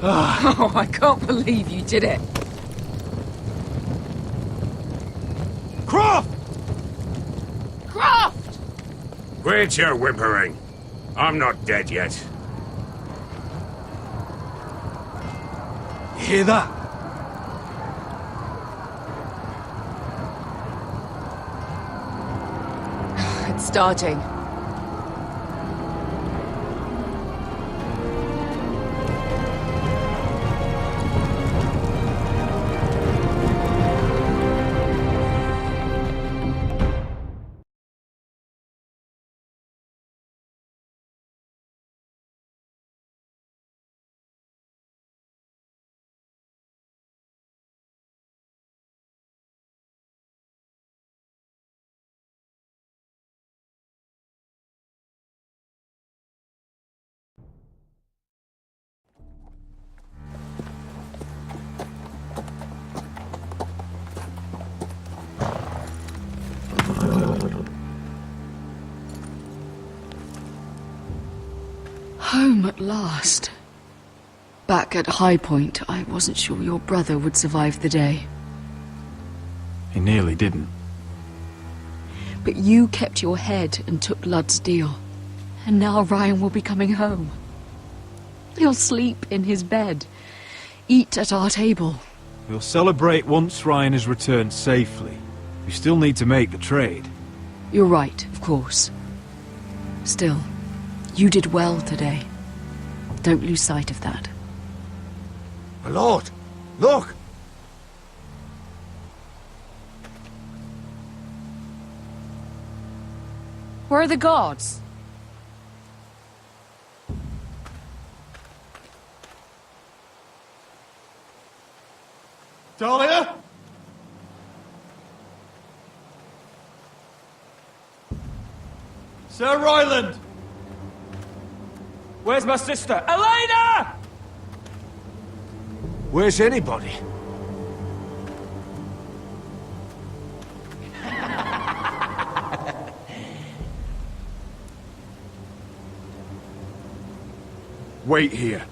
Oh, I can't believe you did it. Croft! Croft! Quit your whimpering. I'm not dead yet. You hear that? It's starting. home at last. Back at High Point, I wasn't sure your brother would survive the day. He nearly didn't. But you kept your head and took Ludd's deal. And now Ryan will be coming home. He'll sleep in his bed, eat at our table. We'll celebrate once Ryan has returned safely. We still need to make the trade. You're right, of course. Still, you did well today. Don't lose sight of that. My lord, look! Where are the guards? Talia? Sir Ryland! Where's my sister? Elena! Where's anybody? Wait here.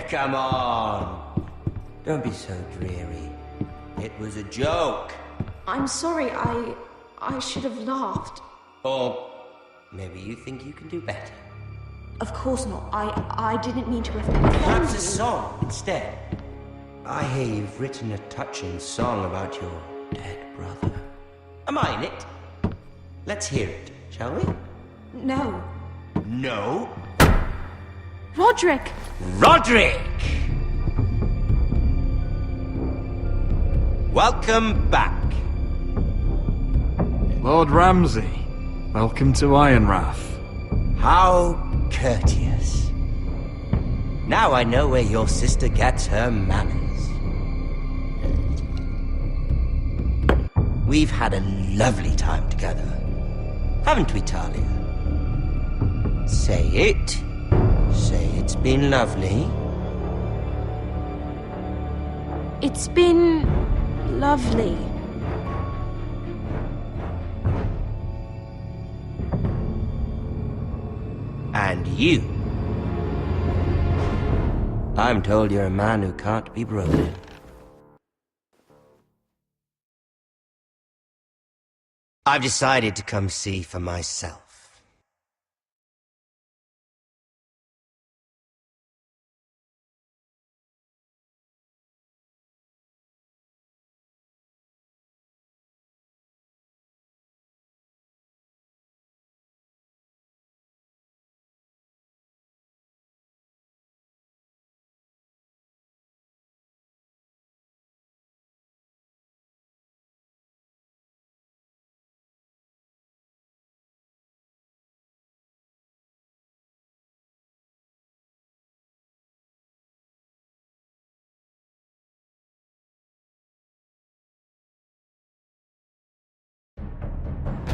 Come on. Don't be so dreary. It was a joke. I'm sorry, I should have laughed. Or maybe you think you can do better. Of course not. I didn't mean to offend you. Perhaps a song instead. I hear you've written a touching song about your dead brother. Am I in it? Let's hear it, shall we? No. No? Roderick! Roderick! Welcome back. Lord Ramsay, welcome to Ironrath. How courteous. Now I know where your sister gets her manners. We've had a lovely time together. Haven't we, Talia? Say it. Say it's been lovely. It's been lovely. And you? I'm told you're a man who can't be broken. I've decided to come see for myself.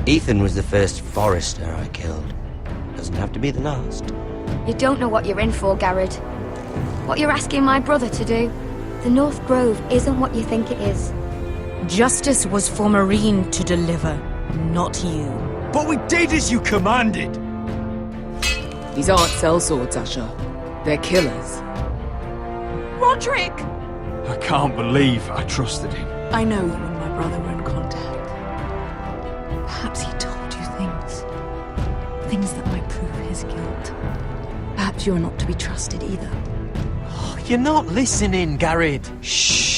Ethan was the first Forester I killed. Doesn't have to be the last. You don't know what you're in for, Garrett. What you're asking my brother to do. The North Grove isn't what you think it is. Justice was for Marine to deliver, not you. But we did as you commanded! These aren't sellswords, Asher. They're killers. Roderick! I can't believe I trusted him. I know you and my brother were in contact. Perhaps he told you things. Things that might prove his guilt. Perhaps you're not to be trusted either. You're not listening, Garrett. Shh!